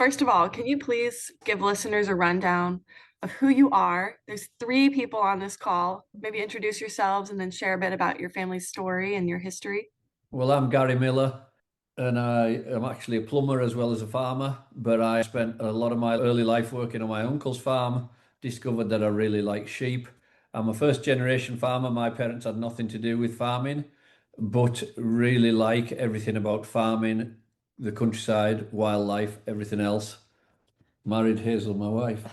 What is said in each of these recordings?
First of all, can you please give listeners a rundown of who you are? There's three people on this call. Maybe introduce yourselves and then share a bit about your family's story and your history. Well, I'm Gary Miller, and I am actually a plumber as well as a farmer. But I spent a lot of my early life working on my uncle's farm, discovered that I really like sheep. I'm a first generation farmer. My parents had nothing to do with farming, but really like everything about farming, the countryside, wildlife, everything else. Married Hazel, my wife.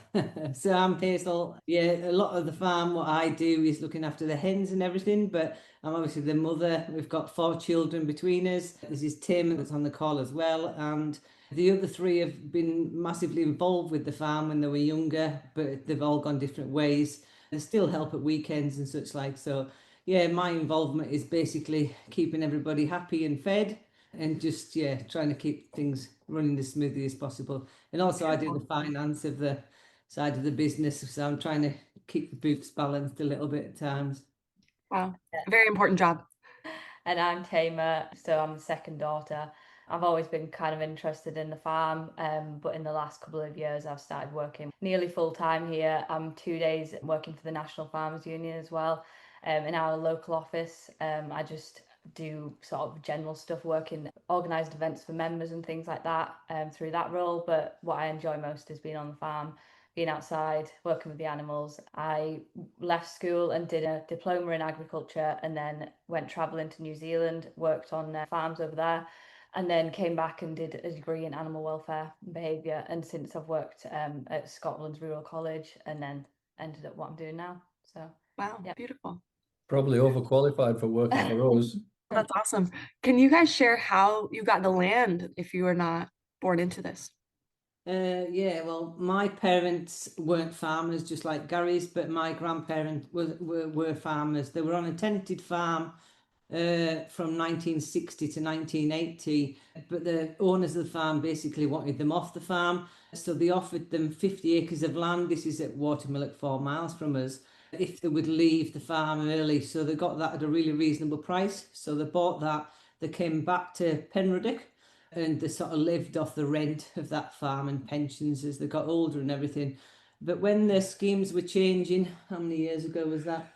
So I'm Hazel. Yeah, a lot of the farm, what I do is looking after the hens and everything, but I'm obviously the mother. We've got four children between us. This is Tim that's on the call as well. And the other three have been massively involved with the farm when they were younger, but they've all gone different ways. They still help at weekends and such like. So yeah, my involvement is basically keeping everybody happy and fed and just, yeah, trying to keep things running as smoothly as possible. And also, I do the finance of the side of the business, so I'm trying to keep the books balanced a little bit at times. Wow, a very important job. And I'm Tamer, so I'm the second daughter. I've always been kind of interested in the farm, but in the last couple of years, I've started working nearly full time here. I'm 2 days working for the National Farmers Union as well, in our local office. I just do sort of general stuff, working organised events for members and things like that through that role. But what I enjoy most is being on the farm, being outside, working with the animals. I left school and did a diploma in agriculture and then went travelling to New Zealand, worked on farms over there, and then came back and did a degree in animal welfare and behaviour. And since I've worked at Scotland's Rural College and then ended up what I'm doing now. So, Wow, yeah. beautiful. Probably overqualified for working for us. That's awesome. Can you guys share how you got the land if you were not born into this? Yeah, well, my parents weren't farmers just like Gary's, but my grandparents were farmers. They were on a tenanted farm from 1960 to 1980, but the owners of the farm basically wanted them off the farm. So they offered them 50 acres of land. This is at Watermillock, 4 miles from us, if they would leave the farm early. So they got that at a really reasonable price. So they bought that. They came back to Penruddock and they sort of lived off the rent of that farm and pensions as they got older and everything. But when the schemes were changing, how many years ago was that?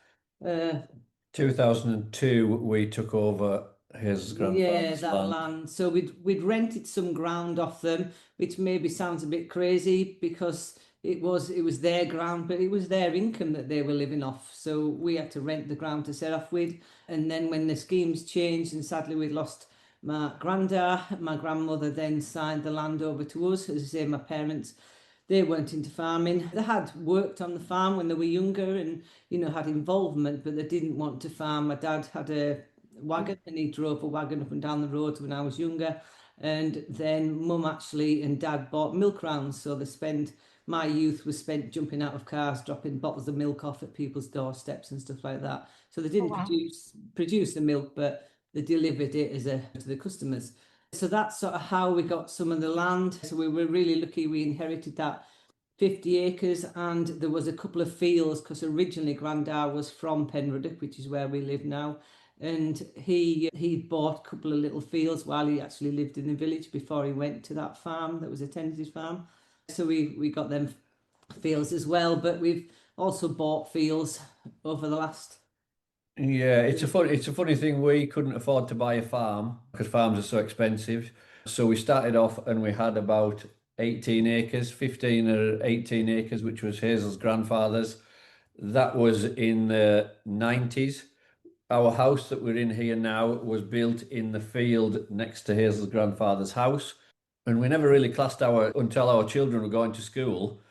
2002, we took over his Yeah, grandfather's that land. land. So we'd rented some ground off them, which maybe sounds a bit crazy because it was their ground, but it was their income that they were living off. So we had to rent the ground to set off with. And then when the schemes changed, and sadly we'd lost my granddad, my grandmother then signed the land over to us. As I say, my parents, they weren't into farming. They had worked on the farm when they were younger and, had involvement, but they didn't want to farm. My dad had a wagon and he drove a wagon up and down the roads when I was younger. And then mum actually and dad bought milk rounds. So my youth was spent jumping out of cars, dropping bottles of milk off at people's doorsteps and stuff like that. So they didn't wow. produce the milk, but they delivered it to the customers. So that's sort of how we got some of the land. So we were really lucky we inherited that 50 acres, and there was a couple of fields because originally Grandad was from Penruddock, which is where we live now. And he bought a couple of little fields while he actually lived in the village before he went to that farm that was a tenanted farm. So we got them fields as well, but we've also bought fields over the last. Yeah, it's a funny thing. We couldn't afford to buy a farm because farms are so expensive. So we started off and we had about 18 acres, 15 or 18 acres, which was Hazel's grandfather's. That was in the 90s. Our house that we're in here now was built in the field next to Hazel's grandfather's house. And we never really classed until our children were going to school,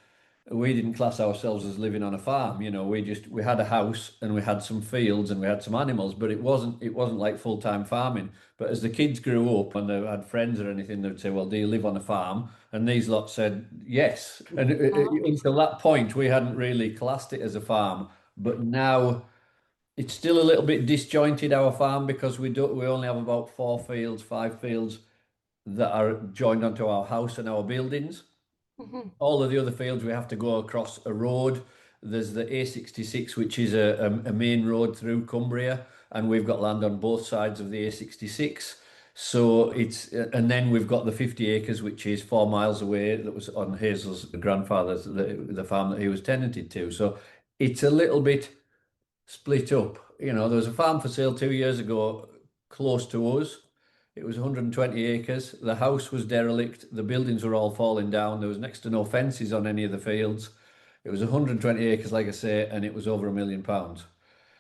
we didn't class ourselves as living on a farm. We had a house and we had some fields and we had some animals, but it wasn't like full-time farming. But as the kids grew up and they had friends or anything, they'd say, well, do you live on a farm? And these lot said yes. And until that point we hadn't really classed it as a farm, but now it's still a little bit disjointed, our farm, because we only have about 4 fields, 5 fields that are joined onto our house and our buildings. Mhm. All of the other fields we have to go across a road. There's the A66, which is a main road through Cumbria, and we've got land on both sides of the A66. So and then we've got the 50 acres, which is 4 miles away, that was on Hazel's grandfather's, the farm that he was tenanted to. So it's a little bit split up. There was a farm for sale 2 years ago close to us. It was 120 acres. The house was derelict. The buildings were all falling down. There was next to no fences on any of the fields. It was 120 acres, like I say, and it was over £1 million.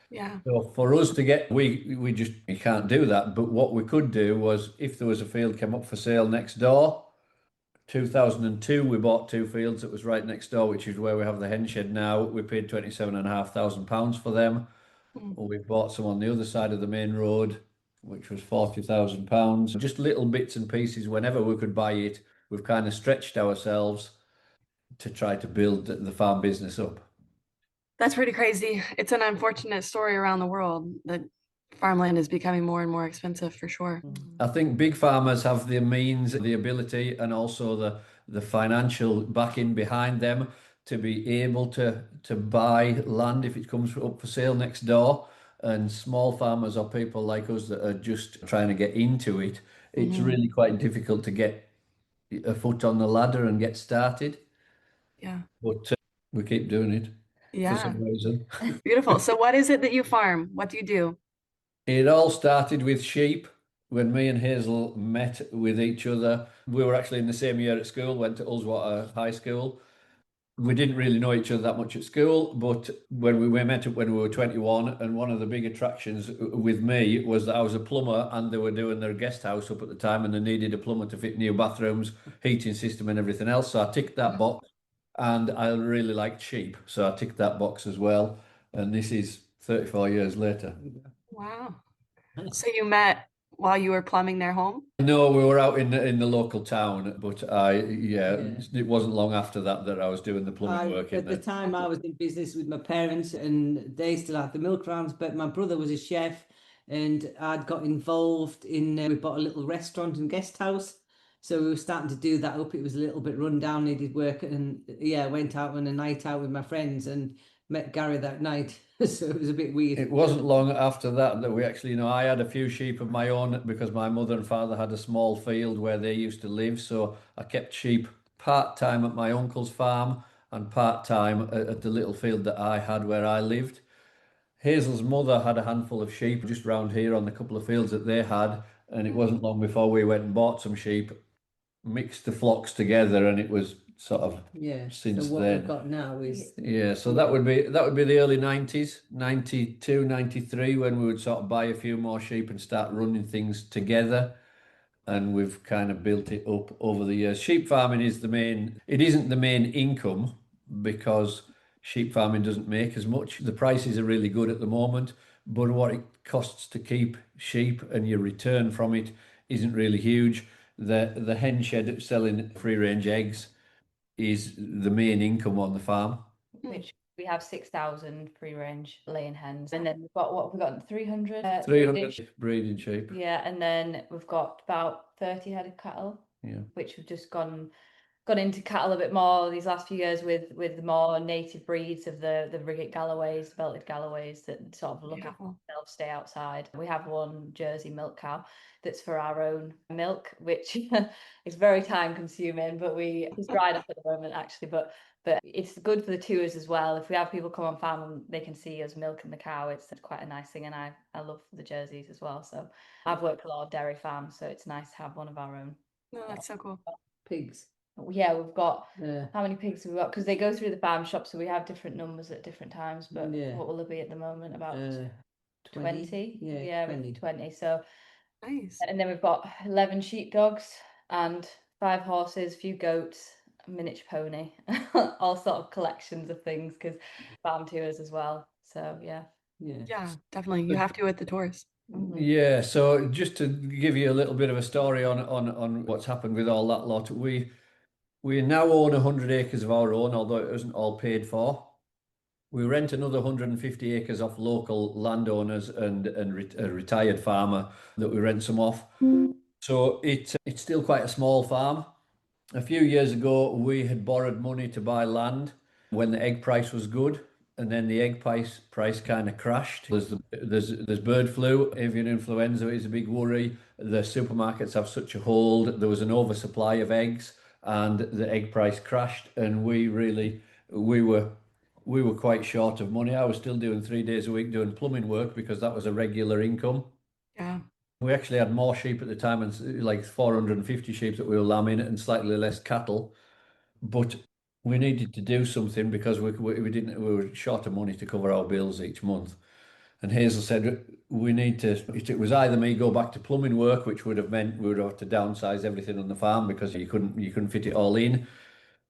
Yeah. So for us to get, we can't do that. But what we could do was, if there was a field came up for sale next door, 2002, we bought 2 fields that was right next door, which is where we have the hen shed now. We paid £27,500 for them. Mm. We bought some on the other side of the main road, which was £40,000. Just little bits and pieces whenever we could buy it. We've kind of stretched ourselves to try to build the farm business up. That's pretty crazy. It's an unfortunate story around the world that farmland is becoming more and more expensive for sure. I think big farmers have the means, the ability, and also the financial backing behind them to be able to buy land if it comes up for sale next door. And small farmers or people like us that are just trying to get into it, it's really quite difficult to get a foot on the ladder and get started. Yeah. But we keep doing it for Yeah. some reason. Beautiful. So what is it that you farm? What do you do? It all started with sheep. When me and Hazel met with each other, we were actually in the same year at school, went to Ullswater High School. We didn't really know each other that much at school, but when we met up when we were 21, and one of the big attractions with me was that I was a plumber and they were doing their guest house up at the time and they needed a plumber to fit new bathrooms, heating system and everything else. So I ticked that box, and I really liked sheep. So I ticked that box as well. And this is 34 years later. Wow. So you met while you were plumbing their home? No, we were out in the local town, but it wasn't long after that I was doing the plumbing work in At the there. time, I was in business with my parents, and they still had the milk rounds. But my brother was a chef, and I'd got involved in. We bought a little restaurant and guest house, so we were starting to do that up. It was a little bit run down, needed work, and went out on a night out with my friends and met Gary that night. So it was a bit weird. It wasn't long after that we actually, I had a few sheep of my own because my mother and father had a small field where they used to live. So I kept sheep part-time at my uncle's farm and part-time at the little field that I had where I lived. Hazel's mother had a handful of sheep just round here on the couple of fields that they had. And it wasn't long before we went and bought some sheep, mixed the flocks together, and it was sort of since so what then. we've got now is So that would be the early 90s, 92, 93, when we would sort of buy a few more sheep and start running things together. And we've kind of built it up over the years. Sheep farming is it isn't the main income because sheep farming doesn't make as much. The prices are really good at the moment, but what it costs to keep sheep and your return from it isn't really huge. The hen shed selling free range eggs is the main income on the farm. Which we have 6,000 free range laying hens, and then we've got 300 300 breeding sheep. Yeah, and then we've got about 30 head of cattle. Yeah, which have just gone into cattle a bit more these last few years with the more native breeds of the Rigget Galloways, belted Galloways that sort of look after themselves, stay outside. We have one Jersey milk cow that's for our own milk, which is very time consuming, but it's dried up at the moment actually, but it's good for the tours as well. If we have people come on farm and they can see us milking the cow, it's quite a nice thing, and I love the Jerseys as well. So I've worked a lot of dairy farms, so it's nice to have one of our own. No, that's so cool. pigs. Yeah, we've got how many pigs have we got? Because they go through the farm shop, so we have different numbers at different times. But what will there be at the moment? About 20? Yeah, 20. So nice. And then we've got 11 sheepdogs and 5 horses, a few goats, a miniature pony, all sort of collections of things because farm tours as well. So yeah, definitely. You have to with the tours. Yeah, so just to give you a little bit of a story on what's happened with all that lot, we now own 100 acres of our own, although it isn't all paid for. We rent another 150 acres off local landowners and a retired farmer that we rent some off. So it's still quite a small farm. A few years ago, we had borrowed money to buy land when the egg price was good. and then the egg price kind of crashed. There's bird flu, avian influenza is a big worry. The supermarkets have such a hold. There was an oversupply of eggs, and the egg price crashed, and we were quite short of money. I was still doing 3 days a week doing plumbing work because that was a regular income. Yeah. We actually had more sheep at the time, and like 450 sheep that we were lambing, and slightly less cattle. But we needed to do something because we were short of money to cover our bills each month. And Hazel said we need to. It was either me go back to plumbing work, which would have meant we would have to downsize everything on the farm because you couldn't fit it all in.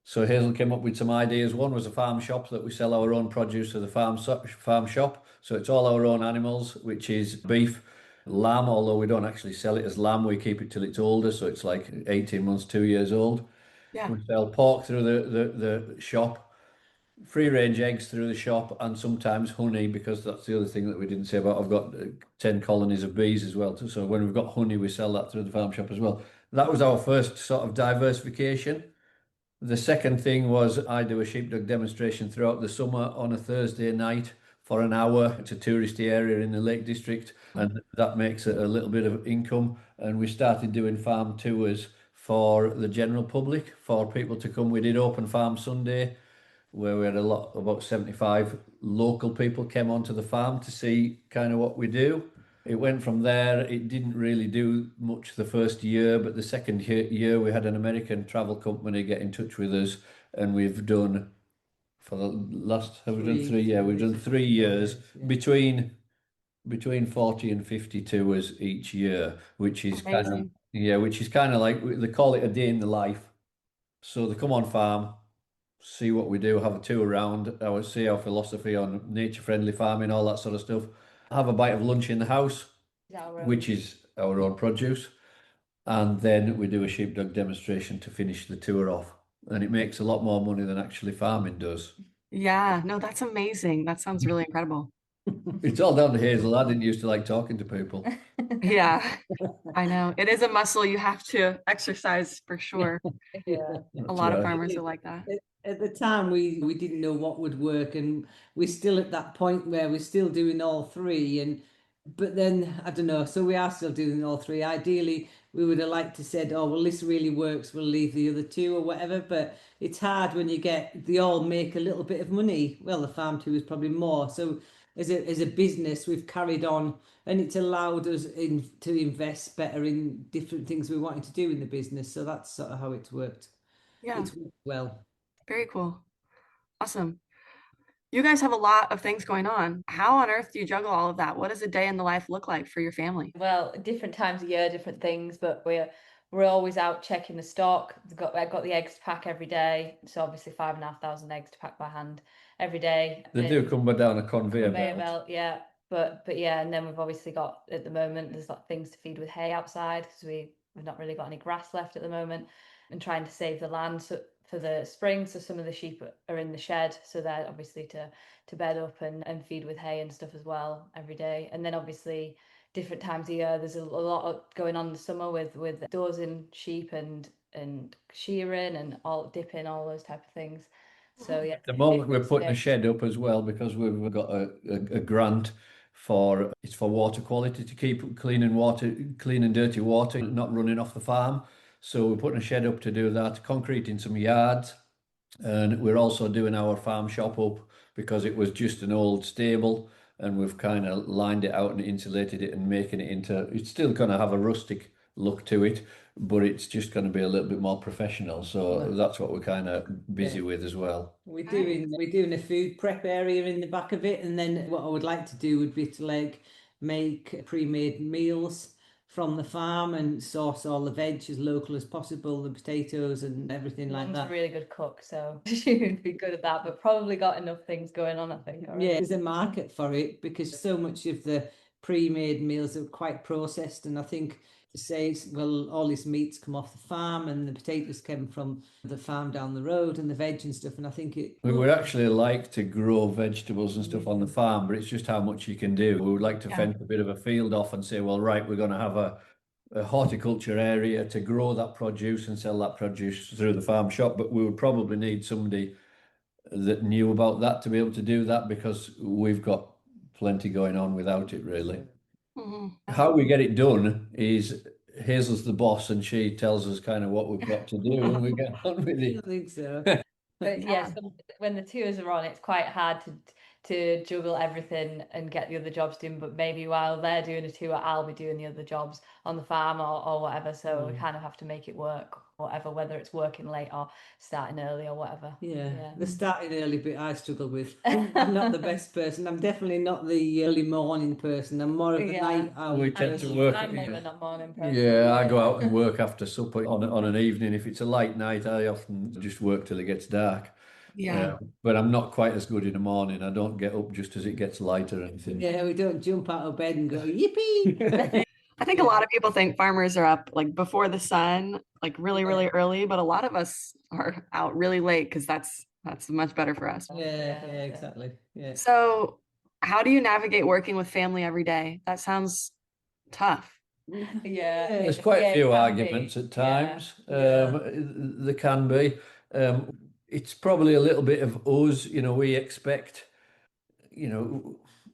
So Hazel came up with some ideas. One was a farm shop that we sell our own produce to the farm shop. So it's all our own animals, which is beef, lamb, although we don't actually sell it as lamb. We keep it till it's older. So it's like 18 months, 2 years old. Yeah. We sell pork through the shop, free range eggs through the shop, and sometimes honey, because that's the other thing that we didn't say about. I've got 10 colonies of bees as well. So when we've got honey, we sell that through the farm shop as well. That was our first sort of diversification. The second thing was I do a sheepdog demonstration throughout the summer on a Thursday night for an hour. It's a touristy area in the Lake District, and that makes it a little bit of income. And we started doing farm tours for the general public, for people to come. We did Open Farm Sunday, where we had about 75 local people came onto the farm to see kind of what we do. It went from there. It didn't really do much the first year, but the second year we had an American travel company get in touch with us, and we've done for the last, have we done 3? Yeah, we've done 3 years between 40 and 50 tours each year, which is Amazing. which is kind of like they call it a day in the life. So they come on farm, see what we do, have a tour around, I would see our philosophy on nature-friendly farming, all that sort of stuff. Have a bite of lunch in the house, which is our own produce, and then we do a sheepdog demonstration to finish the tour off. And it makes a lot more money than actually farming does. Yeah. No, that's amazing. That sounds really incredible. It's all down to Hazel. I didn't used to like talking to people. Yeah. I know. It is a muscle you have to exercise for sure. Yeah. A lot of right. farmers are like that. At the time, we didn't know what would work, and we're still at that point where we're still doing all three. But then I don't know. So we are still doing all three. Ideally, we would have liked to said, "Oh, well, this really works. We'll leave the other two or whatever." But it's hard when they all make a little bit of money. Well, the farm too is probably more. So as a business, we've carried on, and it's allowed us to invest better in different things we wanted to do in the business. So that's sort of how it's worked. Yeah. It's worked well. Very cool. Awesome. You guys have a lot of things going on. How on earth do you juggle all of that? What does a day in the life look like for your family? Well, different times of year, different things, but we're always out checking the stock. I've got the eggs to pack every day, so obviously 5,500 eggs to pack by hand every day. They do come down a conveyor belt. Yeah. But yeah, and then we've obviously got at the moment there's like things to feed with hay outside because we've not really got any grass left at the moment, and trying to save the land for the spring. So some of the sheep are in the shed, so they're obviously to bed up and feed with hay and stuff as well every day. And then obviously different times of year there's a lot going on in the summer with dozing sheep and shearing and all dipping, all those type of things. So yeah, At the moment we're putting a shed up as well because we've got a grant for water quality, to keep clean and dirty water not running off the farm. So we're putting a shed up to do that, concreting some yards, and we're also doing our farm shop up because it was just an old stable, and we've kind of lined it out and insulated it and making it into, it's still going to have a rustic look to it, but it's just going to be a little bit more professional. So that's what we're kind of busy with as well. We're doing a food prep area in the back of it, and then what I would like to do would be to make pre-made meals from the farm and source all the veg as local as possible, the potatoes and everything like Mum's that. a really good cook, so she would be good at that, but probably got enough things going on, I think. Yeah, there's a market for it because so much of the pre-made meals are quite processed, and I think to say, well, all this meats come off the farm and the potatoes came from the farm down the road and the veg and stuff, and I think we would actually like to grow vegetables and stuff on the farm, but it's just how much you can do. We would like to fence a bit of a field off and say, well, right, we're going to have a horticulture area to grow that produce and sell that produce through the farm shop, but we would probably need somebody that knew about that to be able to do that, because we've got plenty going on without it, really. Mhm. How we get it done is Hazel's the boss and she tells us kind of what we've got to do and we get on with I it. think so. But Yeah. when the two of us are on, it's quite hard to juggle everything and get the other jobs done. But maybe while they're doing a tour, I'll be doing the other jobs on the farm or whatever. So we kind of have to make it work, whatever, whether it's working late or starting early or whatever. Yeah, the starting early bit I struggle with. I'm not the best person. I'm definitely not the early morning person. I'm more of the Yeah. night owl. We tend to work. I'm more than a morning person. Yeah, I go out and work after supper on an evening. If it's a late night, I often just work till it gets dark. Yeah. But I'm not quite as good in the morning. I don't get up just as it gets light or anything. Yeah, we don't jump out of bed and go, yippee! I think a lot of people think farmers are up like before the sun, like really, really early, but a lot of us are out really late because that's much better for us. Yeah, exactly. Yeah. So, how do you navigate working with family every day? That sounds tough. Yeah. There's quite Yeah, a it few can arguments be. at times. Yeah. There can be. It's probably a little bit of us, we expect,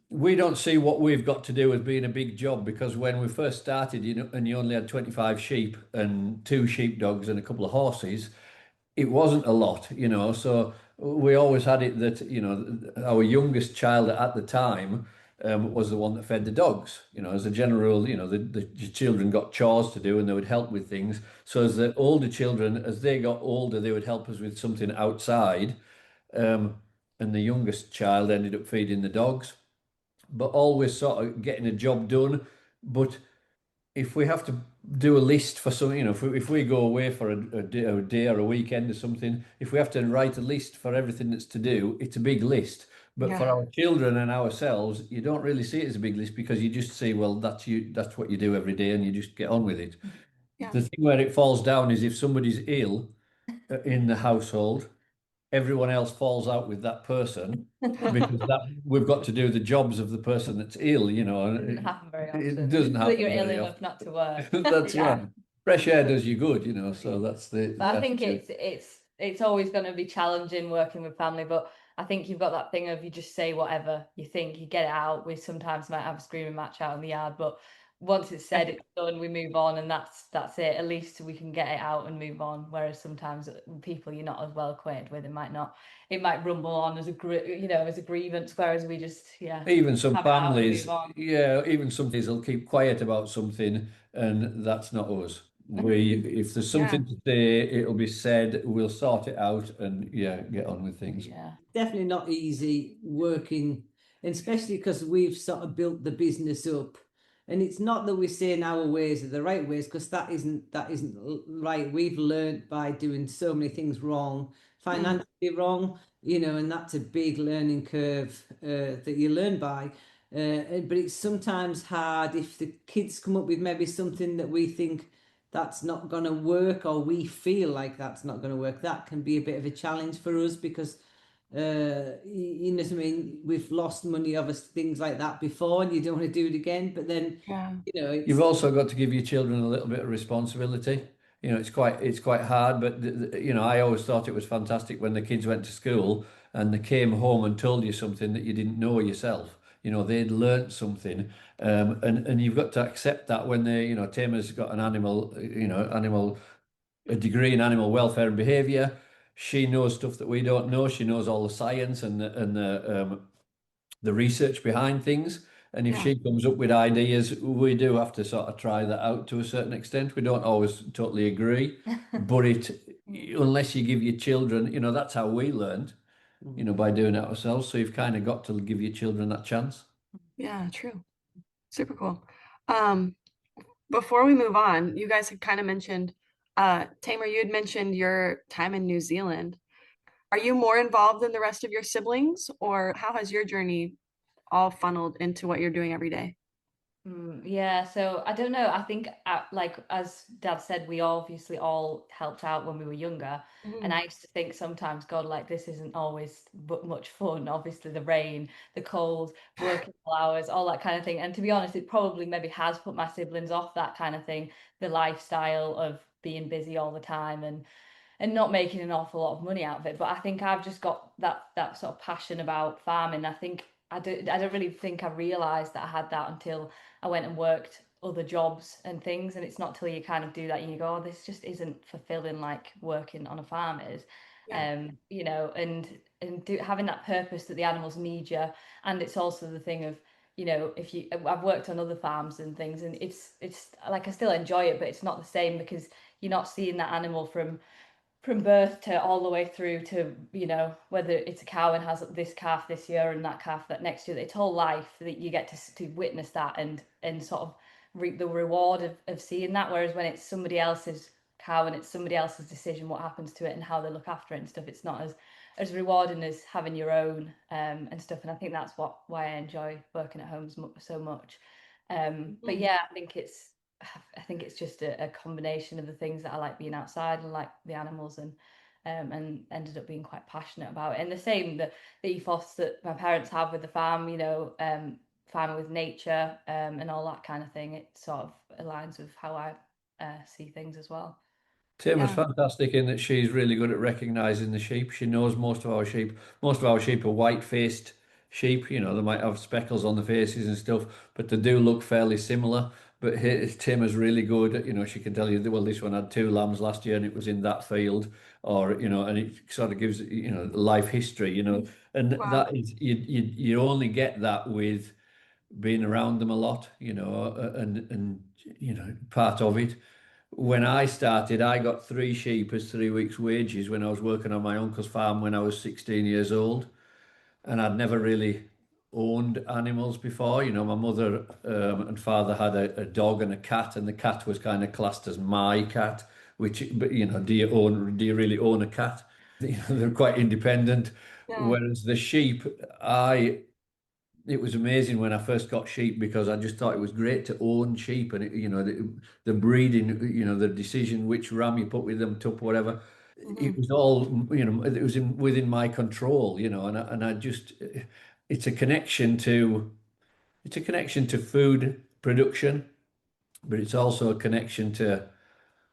we don't see what we've got to do as being a big job, because when we first started, and you only had 25 sheep and 2 sheepdogs and a couple of horses, it wasn't a lot, so we always had it that, our youngest child at the time was the one that fed the dogs. As a general rule, the children got chores to do and they would help with things. So as the older children, as they got older, they would help us with something outside. And the youngest child ended up feeding the dogs, but always sort of getting a job done. But if we have to do a list for some, if we go away for a day or a weekend or something, if we have to write a list for everything that's to do, it's a big list. But for Yeah. our children and ourselves, you don't really see it as a big list, because you just say, well, that's what you do every day, and you just get on with it. Yeah. The thing where it falls down is if somebody's ill in the household, everyone else falls out with that person, because that we've got to do the jobs of the person that's ill, It doesn't happen very often. it doesn't That happen you're ill very enough often. not to work. That's Yeah. right. Fresh air does you good, so that's the But I think attitude. it's always going to be challenging working with family, but I think you've got that thing of you just say whatever you think, you get it out. We sometimes might have a screaming match out in the yard, but once it's said, it's done, we move on, and that's it. At least we can get it out and move on. Whereas sometimes people you're not as well acquainted with, it might rumble on as as a grievance, whereas we just Even some have it out and families, move on. even some families will keep quiet about something, and that's not us. If there's something to say, it'll be said. We'll sort it out, and get on with things. Yeah. Definitely not easy working, and especially because we've sort of built the business up. And it's not that we're saying our ways are the right ways, because that isn't right. We've learned by doing so many things wrong, financially wrong, and that's a big learning curve that you learn by. But it's sometimes hard if the kids come up with maybe something that we think that's not going to work, or we feel like that's not going to work. That can be a bit of a challenge for us, because you know what I mean, we've lost money over things like that before, and you don't want to do it again. But then Yeah. You've also got to give your children a little bit of responsibility. It's quite hard, but I always thought it was fantastic when the kids went to school and they came home and told you something that you didn't know yourself. They'd learnt something, and you've got to accept that when Tamer's got a degree in animal welfare and behaviour. She knows stuff that we don't know. She knows all the science and the research behind things. And if she comes up with ideas, we do have to sort of try that out to a certain extent. We don't always totally agree, but unless you give your children, that's how we learned, by doing it ourselves. So you've kind of got to give your children that chance. Yeah, true. Super cool. Before we move on, you guys had kind of mentioned, Tamer, you had mentioned your time in New Zealand. Are you more involved than the rest of your siblings, or how has your journey all funneled into what you're doing every day? Yeah, so I don't know. I think, like as Dad said, we obviously all helped out when we were younger, and I used to think sometimes, God, like this isn't always much fun. Obviously, the rain, the cold, working hours, all that kind of thing. And to be honest, it probably maybe has put my siblings off that kind of thing, the lifestyle of being busy all the time and and not making an awful lot of money out of it. But I think I've just got that sort of passion about farming. I think I don't really think I realised that I had that until I went and worked other jobs and things. And it's not till you kind of do that and you go, oh, this just isn't fulfilling like working on a farm is. Yeah. You know, and having that purpose that the animals need you. And it's also the thing of, you know, if you I've worked on other farms and things, and it's like I still enjoy it, but it's not the same because you're not seeing that animal from birth to all the way through to, you know, whether it's a cow and has this calf this year and that calf that next year. Its whole life that you get to witness that and sort of reap the reward of seeing that. Whereas when it's somebody else's cow and it's somebody else's decision what happens to it and how they look after it and stuff, it's not as rewarding as having your own and stuff. And I think that's why I enjoy working at home so much. But yeah, I think it's just a combination of the things that I like being outside and like the animals and ended up being quite passionate about it. And the same the ethos that my parents have with the farm, you know, farming with nature and all that kind of thing. It sort of aligns with how I see things as well. Tim is Yeah. fantastic in that she's really good at recognizing the sheep. She knows most of our sheep. Most of our sheep are white-faced sheep. You know, they might have speckles on the faces and stuff, but they do look fairly similar. But Tim is really good. You know, she can tell you, well, this one had two lambs last year and it was in that field, or you know, and it sort of gives you know life history. You know, and Wow. that is you only get that with being around them a lot. You know, and you know part of it. When I started, I got three sheep as 3 weeks' wages when I was working on my uncle's farm when I was 16 years old. And I'd never really owned animals before. You know, my mother and father had a dog and a cat, and the cat was kind of classed as my cat, which, but you know, do you really own a cat? You know, they're quite independent. Yeah. Whereas the sheep, it was amazing when I first got sheep because I just thought it was great to own sheep and you know the breeding, you know the decision which ram you put with them, tup, whatever. It Mhm. was all you know it was within my control, you know, and I just it's a connection to food production, but it's also a connection to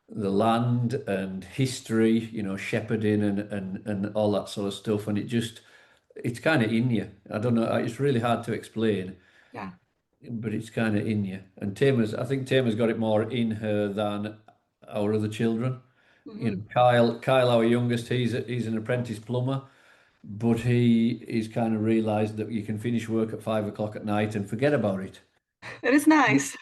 the land and history, you know, shepherding and all that sort of stuff, and it's kind of in you. I don't know. It's really hard to explain, Yeah. but it's kind of in you. And I think Tamer's got it more in her than our other children. You know, Mhm. Kyle, our youngest, he's an apprentice plumber, but he's kind of realised that you can finish work at 5 o'clock at night and forget about it. It is nice.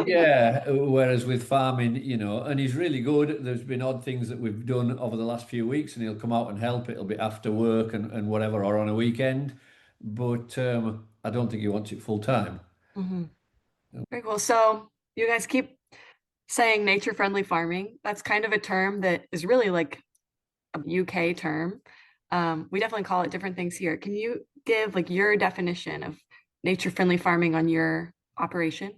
Yeah, whereas with farming, you know, and he's really good. There's been odd things that we've done over the last few weeks, and he'll come out and help. It'll be after work and whatever, or on a weekend. But I don't think he wants it full time. Mhm. Very cool. So you guys keep saying nature-friendly farming. That's kind of a term that is really like a UK term. We definitely call it different things here. Can you give like your definition of nature-friendly farming on your operation?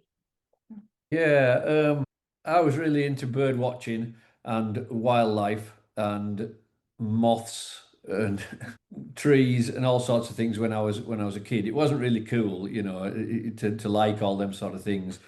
Yeah, I was really into bird watching and wildlife and moths and trees and all sorts of things when I was a kid. It wasn't really cool, you know, to like all them sort of things.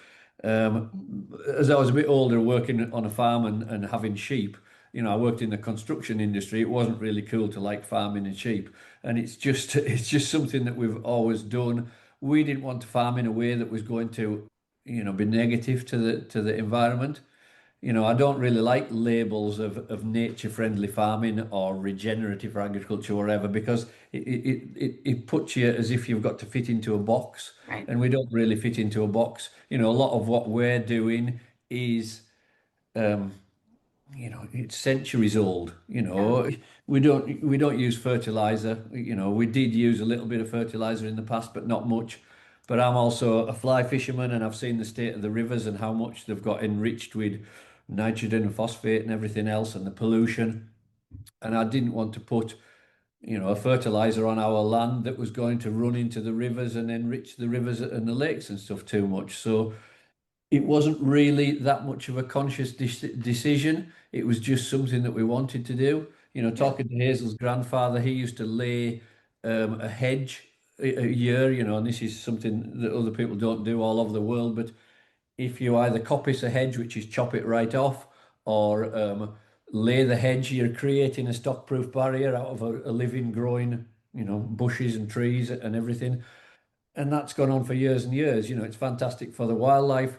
As I was a bit older, working on a farm and having sheep, you know, I worked in the construction industry. It wasn't really cool to like farming and sheep, and it's just something that we've always done. We didn't want to farm in a way that was going to, you know, be negative to the environment. You know, I don't really like labels of nature friendly farming or regenerative agriculture or whatever because it puts you as if you've got to fit into a box, Right. and we don't really fit into a box. You know, a lot of what we're doing is um, you know, it's centuries old. You Yeah. know, we don't use fertilizer. You know, we did use a little bit of fertilizer in the past, but not much. But I'm also a fly fisherman, and I've seen the state of the rivers and how much they've got enriched with nitrogen and phosphate and everything else, and the pollution. And I didn't want to put, you know, a fertilizer on our land that was going to run into the rivers and enrich the rivers and the lakes and stuff too much. So it wasn't really that much of a conscious decision. It was just something that we wanted to do. You know, Yeah. talking to Hazel's grandfather, he used to lay a hedge a year, you know, and this is something that other people don't do all over the world. But if you either coppice a hedge, which is chop it right off, or lay the hedge, you're creating a stock-proof barrier out of a living, growing, bushes and trees and everything. And that's gone on for years and years. It's fantastic for the wildlife,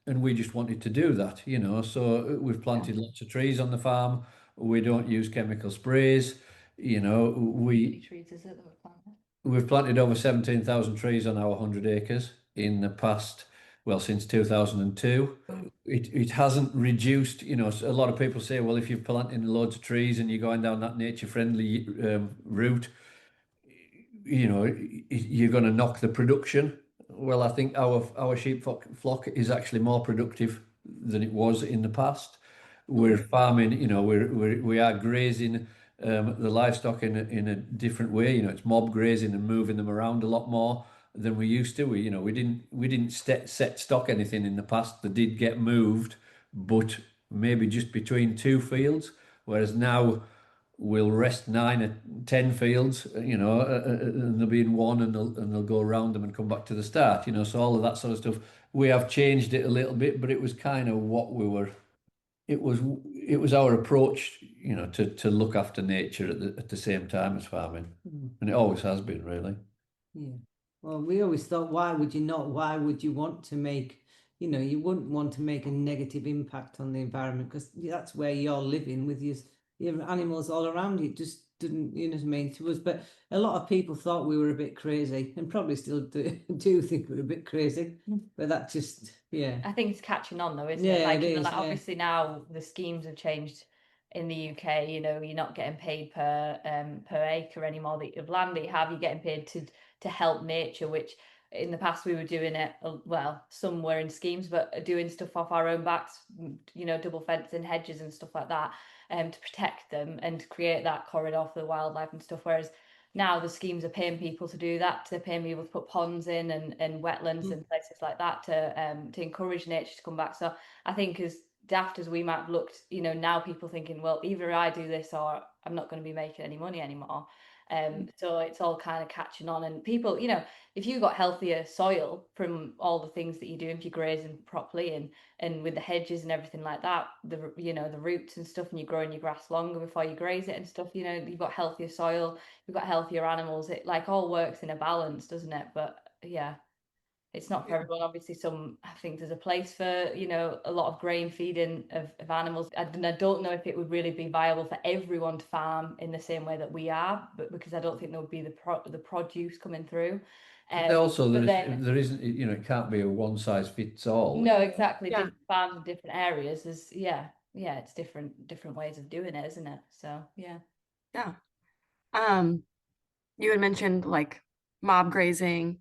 and we just wanted to do that. So we've planted lots of trees on the farm. We don't use chemical sprays. We Trees, is it that we're planting? we've planted over 17,000 trees on our 100 acres in the past, well, since 2002. It hasn't reduced. A lot of people say, well, if you're planting loads of trees and you're going down that nature-friendly route, you're going to knock the production. Well, I think our sheep flock is actually more productive than it was in the past. We're farming, we are grazing the livestock in a different way. It's mob grazing and moving them around a lot more than we used to. We didn't set stock anything in the past. They did get moved, but maybe just between two fields, whereas now we'll rest 9 or 10 fields, and they'll be in one, and they'll go around them and come back to the start. So all of that sort of stuff. We have changed it a little bit, but it was kind of what we were. It was our approach, to look after nature at the same time as farming, and it always has been, really. Yeah. Well, we always thought, why would you not? Why would you want to make, you wouldn't want to make a negative impact on the environment, because that's where you're living with your animals all around you. It just didn't, what I mean, to us. But a lot of people thought we were a bit crazy, and probably still do think we're a bit crazy. But that just, yeah. I think it's catching on though, isn't Yeah, it? Like, it is, like yeah. obviously now the schemes have changed in the UK. You're not getting paid per acre anymore of land that you have. You're getting paid to help nature, which in the past we were doing it. Well, some were in schemes, but doing stuff off our own backs. Double fencing hedges and stuff like that, to protect them and create that corridor for the wildlife and stuff. Whereas now the schemes are paying people to do that. They're paying people to put ponds in and wetlands and places like that to encourage nature to come back. So I think as daft as we might have looked, now people thinking, well, either I do this or I'm not going to be making any money anymore. So it's all kind of catching on, and people, if you got healthier soil from all the things that you do, if you're grazing properly and with the hedges and everything like that, the roots and stuff, and you're growing your grass longer before you graze it and stuff, you've got healthier soil, you've got healthier animals. It like all works in a balance, doesn't it? But yeah, it's not for everyone. Obviously, I think there's a place for, a lot of grain feeding of animals. And I don't know if it would really be viable for everyone to farm in the same way that we are, but because I don't think there would be the produce coming through. Also, but there isn't, it can't be a one size fits all. No, exactly. Yeah. Different farms in different areas. There's it's different ways of doing it, isn't it? So yeah. Yeah. You had mentioned like mob grazing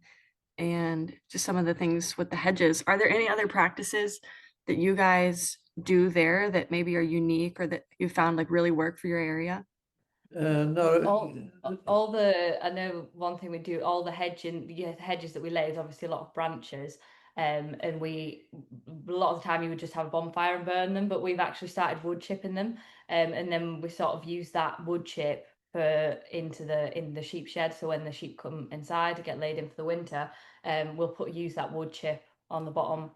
and just some of the things with the hedges. Are there any other practices that you guys do there that maybe are unique or that you found like really work for your area? No, I know one thing we do, all the hedges that we lay is obviously a lot of branches. And a lot of the time you would just have a bonfire and burn them, but we've actually started wood chipping them. And then we sort of use that wood chip in the sheep shed. So when the sheep come inside to get laid in for the winter, we'll use that wood chip on the bottom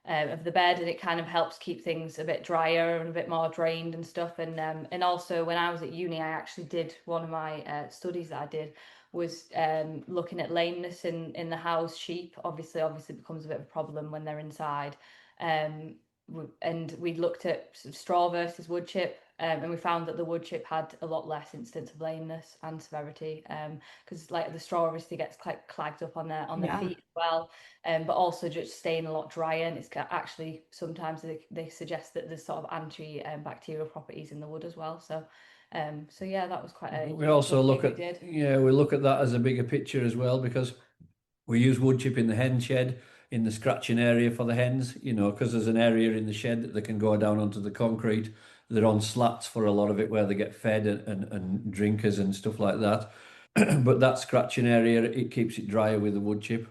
of the bed, and it kind of helps keep things a bit drier and a bit more drained and stuff. And also when I was at uni, I actually did one of my studies that I did was looking at lameness in the house sheep. Obviously it becomes a bit of a problem when they're inside. And we looked at sort of straw versus wood chip, and we found that the wood chip had a lot less incidence of lameness and severity, because like the straw obviously gets quite clagged up on their feet as well, but also just staying a lot drier. And it's actually sometimes they suggest that there's sort of antibacterial properties in the wood as well. So yeah, that was quite a we also look we at did. we look at that as a bigger picture as well, because we use wood chip in the hen shed, in the scratching area for the hens, because there's an area in the shed that they can go down onto the concrete. They're on slats for a lot of it where they get fed and drinkers and stuff like that. But that scratching area, it keeps it drier with the wood chip.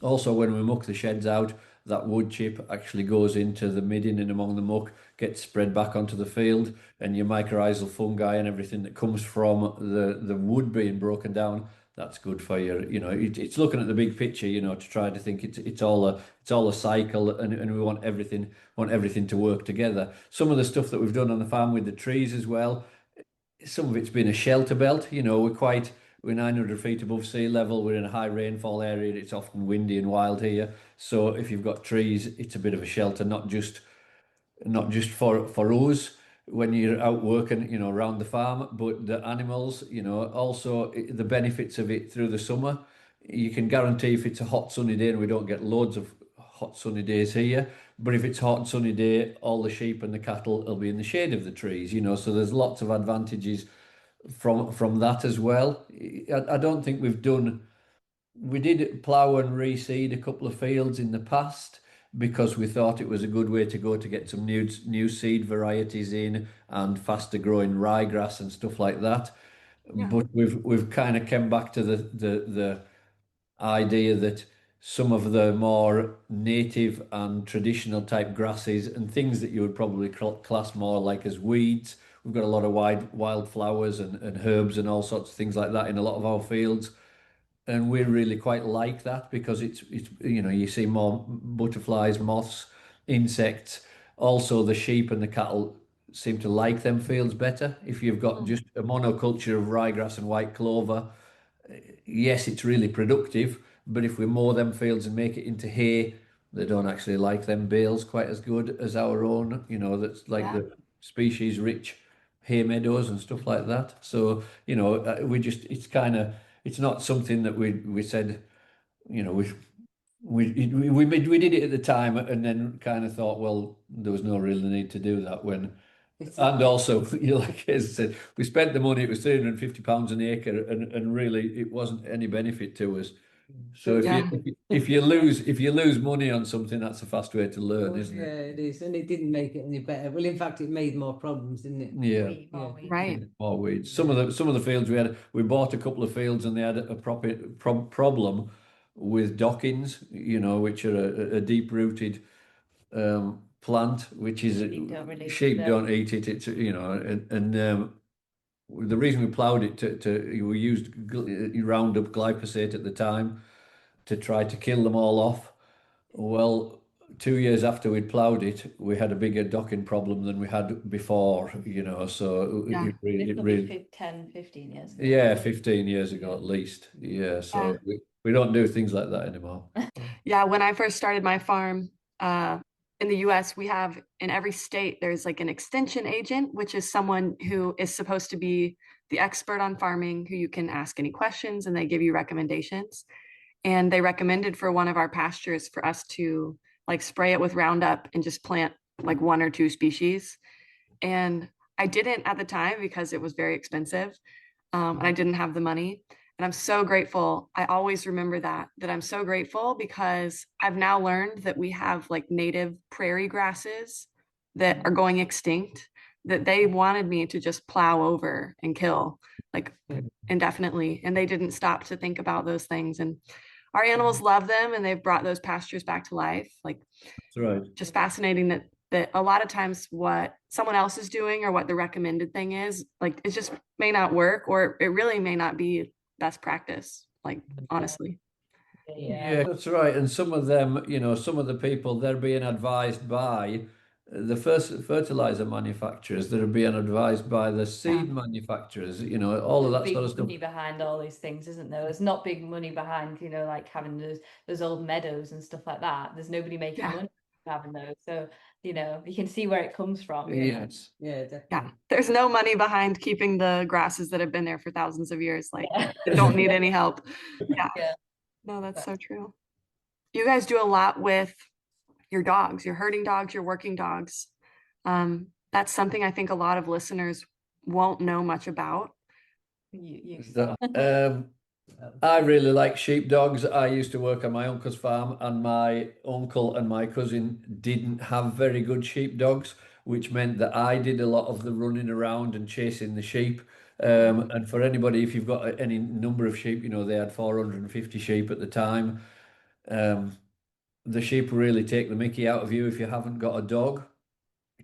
Also, when we muck the sheds out, that wood chip actually goes into the midding and among the muck, gets spread back onto the field, and your mycorrhizal fungi and everything that comes from the wood being broken down, that's good for you. You know, it's looking at the big picture, you know, to try to think it's all a cycle, and we want everything to work together. Some of the stuff that we've done on the farm with the trees as well, some of it's been a shelter belt. You know, we're 900 feet above sea level. We're in a high rainfall area. It's often windy and wild here. So if you've got trees, it's a bit of a shelter, not just for us when you're out working, you know, around the farm, but the animals, you know, also the benefits of it through the summer. You can guarantee if it's a hot sunny day, and we don't get loads of hot sunny days here, but if it's a hot sunny day, all the sheep and the cattle will be in the shade of the trees, you know, so there's lots of advantages from that as well. I don't think we did plough and reseed a couple of fields in the past because we thought it was a good way to go to get some new seed varieties in and faster growing ryegrass and stuff like that. Yeah. But we've kind of come back to the idea that some of the more native and traditional type grasses and things that you would probably class more like as weeds. We've got a lot of wildflowers and herbs and all sorts of things like that in a lot of our fields, and we really quite like that because it's you know, you see more butterflies, moths, insects. Also, the sheep and the cattle seem to like them fields better. If you've got just a monoculture of ryegrass and white clover, yes, it's really productive, but if we mow them fields and make it into hay, they don't actually like them bales quite as good as our own, you know, that's like Yeah. the species rich hay meadows and stuff like that. So, you know, it's not something that we said, you know, we did it at the time and then kind of thought, well, there was no real need to do that when. It's And also, you know, like as I said, we spent the money. It was £350 an acre, and really, it wasn't any benefit to us. So Yeah. if you lose money on something, that's a fast way to learn, isn't yeah, it? it is, and it didn't make it any better. Well, in fact, it made more problems, didn't it? Yeah. Yeah. Right. More weeds. Some of the fields we bought a couple of fields, and they had a proper problem with dockings, you know, which are a deep rooted plant, which is sheep don't eat it. It's, you know, and the reason we ploughed it we used Roundup glyphosate at the time to try to kill them all off. Well, 2 years after we'd ploughed it, we had a bigger docking problem than we had before, you know, so Yeah. It really 10, 15 years ago. yeah, 15 years ago at least. Yeah, so we don't do things like that anymore. Yeah, when I first started my farm, in the US, we have in every state, there's like an extension agent, which is someone who is supposed to be the expert on farming, who you can ask any questions and they give you recommendations. And they recommended for one of our pastures for us to like spray it with Roundup and just plant like one or two species. And I didn't at the time because it was very expensive, and I didn't have the money. And I'm so grateful. I always remember that I'm so grateful because I've now learned that we have like native prairie grasses that are going extinct that they wanted me to just plow over and kill like indefinitely. And they didn't stop to think about those things. And our animals love them and they've brought those pastures back to life. Like, That's right. just fascinating that a lot of times what someone else is doing or what the recommended thing is, like it just may not work or it really may not be best practice, like honestly. Yeah, that's right. And some of them, you know, some of the people, they're being advised by the first fertilizer manufacturers, that are being advised by the seed manufacturers, you know, all of that Big sort of stuff. money behind all these things, isn't there? There's not big money behind, you know, like having those old meadows and stuff like that. There's nobody making Yeah. money having those. So, you know, you can see where it comes from. You know? Yes. Yeah, definitely. Yeah, there's no money behind keeping the grasses that have been there for thousands of years. Like, Yeah. they don't need any help. Yeah. Yeah. No, that's so true. You guys do a lot with your dogs, your herding dogs, your working dogs. That's something I think a lot of listeners won't know much about. I really like sheepdogs. I used to work on my uncle's farm, and my uncle and my cousin didn't have very good sheepdogs, which meant that I did a lot of the running around and chasing the sheep. And for anybody, if you've got any number of sheep, you know, they had 450 sheep at the time. The sheep really take the mickey out of you if you haven't got a dog.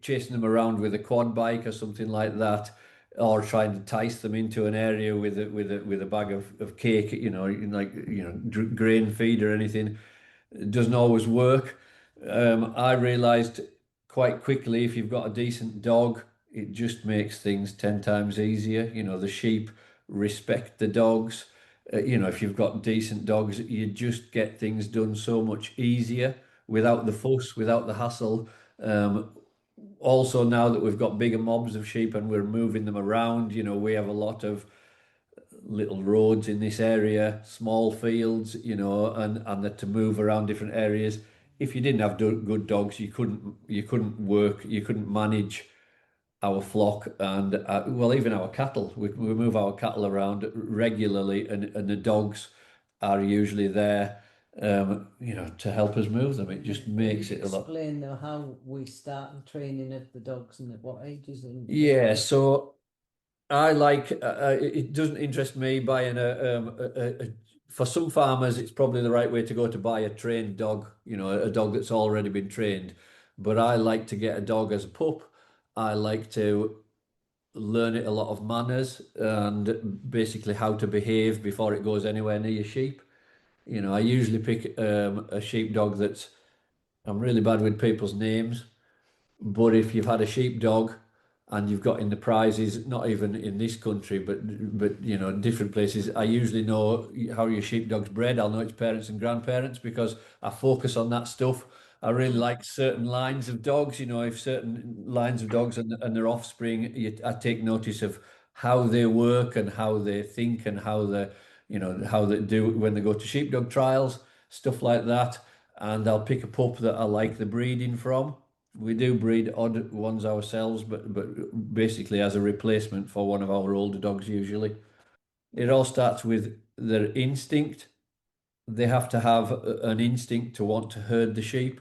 Chasing them around with a quad bike or something like that, or try and entice them into an area with a bag of cake, grain feed or anything. It doesn't always work. I realized quite quickly if you've got a decent dog, it just makes things 10 times easier. The sheep respect the dogs. If you've got decent dogs, you just get things done so much easier without the fuss, without the hassle. Um, Also, now that we've got bigger mobs of sheep and we're moving them around, we have a lot of little roads in this area, small fields, and that to move around different areas. If you didn't have good dogs, you couldn't work, you couldn't manage our flock and well, even our cattle. We move our cattle around regularly, and the dogs are usually there, to help us move them. It just makes it a lot. Explain though how we start the training of the dogs and at what ages and Yeah, so I like it doesn't interest me buying for some farmers it's probably the right way to go to buy a trained dog, a dog that's already been trained. But I like to get a dog as a pup. I like to learn it a lot of manners and basically how to behave before it goes anywhere near sheep. I usually pick a sheepdog that's I'm really bad with people's names, but if you've had a sheepdog and you've got in the prizes, not even in this country, but different places, I usually know how your sheepdog's bred. I'll know its parents and grandparents because I focus on that stuff. I really like certain lines of dogs. If certain lines of dogs and their offspring, I take notice of how they work and how they think and how they do when they go to sheepdog trials, stuff like that. And I'll pick a pup that I like the breeding from. We do breed odd ones ourselves, but basically as a replacement for one of our older dogs usually. It all starts with their instinct. They have to have an instinct to want to herd the sheep.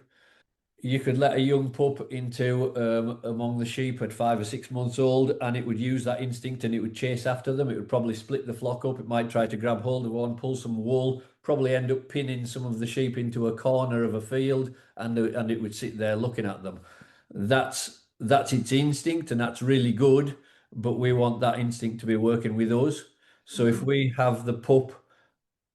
You could let a young pup into among the sheep at 5 or 6 months old, and it would use that instinct and it would chase after them. It would probably split the flock up. It might try to grab hold of one, pull some wool, probably end up pinning some of the sheep into a corner of a field, and it would sit there looking at them. That's its instinct, and that's really good. But we want that instinct to be working with us. So if we have the pup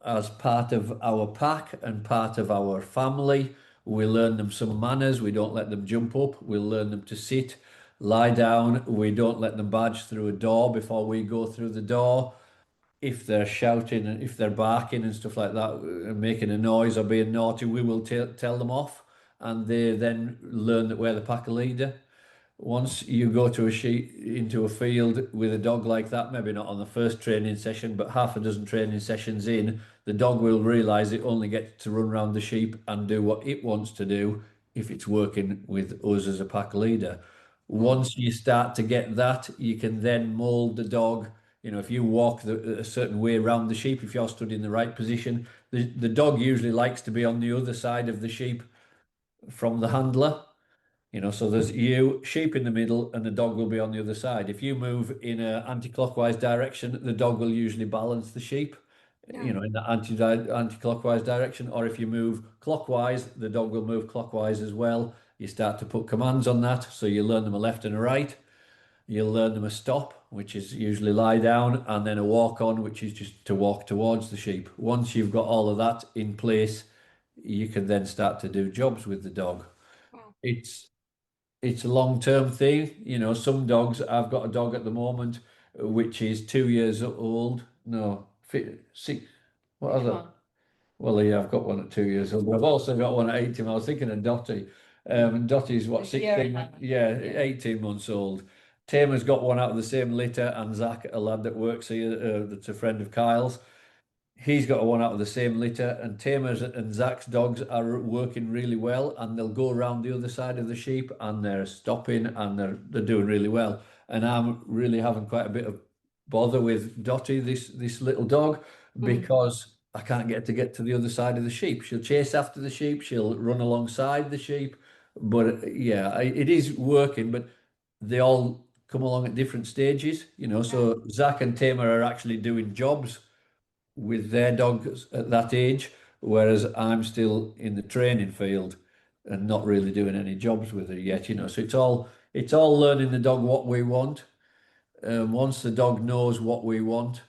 as part of our pack and part of our family. We learn them some manners. We don't let them jump up. We learn them to sit, lie down. We don't let them barge through a door before we go through the door. If they're shouting and if they're barking and stuff like that, making a noise or being naughty, we will tell them off, and they then learn that we're the pack leader. Once you go to into a field with a dog like that, maybe not on the first training session, but half a dozen training sessions in, the dog will realize it only gets to run around the sheep and do what it wants to do if it's working with us as a pack leader. Once you start to get that, you can then mold the dog. If you walk a certain way around the sheep, if you're stood in the right position, the dog usually likes to be on the other side of the sheep from the handler. So there's sheep in the middle, and the dog will be on the other side. If you move in an anti-clockwise direction, the dog will usually balance the sheep, in the anti-clockwise direction. Or if you move clockwise, the dog will move clockwise as well. You start to put commands on that. So you learn them a left and a right. You'll learn them a stop, which is usually lie down, and then a walk on, which is just to walk towards the sheep. Once you've got all of that in place, you can then start to do jobs with the dog. Wow. It's a long-term thing. Some dogs, I've got a dog at the moment, which is 2 years old. No, 6. What Which other? one? Well, yeah, I've got one at 2 years old. I've also got one at 18. I was thinking of Dottie. Dottie's what, It's a year and 16? a half. Yeah, 18 months old. Tamer's got one out of the same litter, and Zach, a lad that works here, that's a friend of Kyle's, he's got one out of the same litter, and Tamer's and Zach's dogs are working really well, and they'll go around the other side of the sheep and they're stopping and they're doing really well. And I'm really having quite a bit of bother with Dottie, this little dog, because I can't get to the other side of the sheep. She'll chase after the sheep, she'll run alongside the sheep, but yeah, it is working, but they all come along at different stages, So Zach and Tamer are actually doing jobs with their dogs at that age, whereas I'm still in the training field and not really doing any jobs with her yet, So it's all learning the dog what we want. Once the dog knows what we want,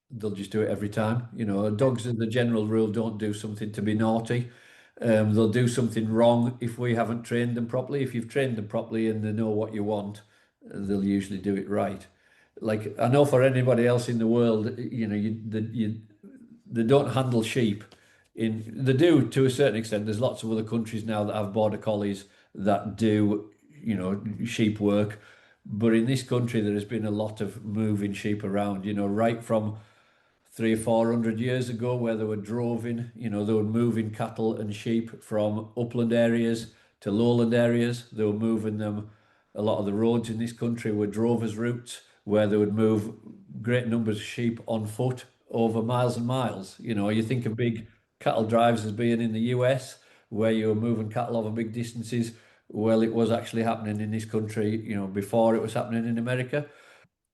they'll just do it every time. You know, dogs, as the general rule, don't do something to be naughty. They'll do something wrong if we haven't trained them properly. If you've trained them properly and they know what you want, they'll usually do it right. Like I know for anybody else in the world, you know, they don't handle sheep. They do to a certain extent. There's lots of other countries now that have border collies that do, you know, sheep work. But in this country, there has been a lot of moving sheep around, you know, right from 300 or 400 years ago, where they were droving, you know, they were moving cattle and sheep from upland areas to lowland areas. They were moving them. A lot of the roads in this country were drovers' routes, where they would move great numbers of sheep on foot over miles and miles. You know, you think of big cattle drives as being in the US, where you were moving cattle over big distances. Well, it was actually happening in this country, you know, before it was happening in America.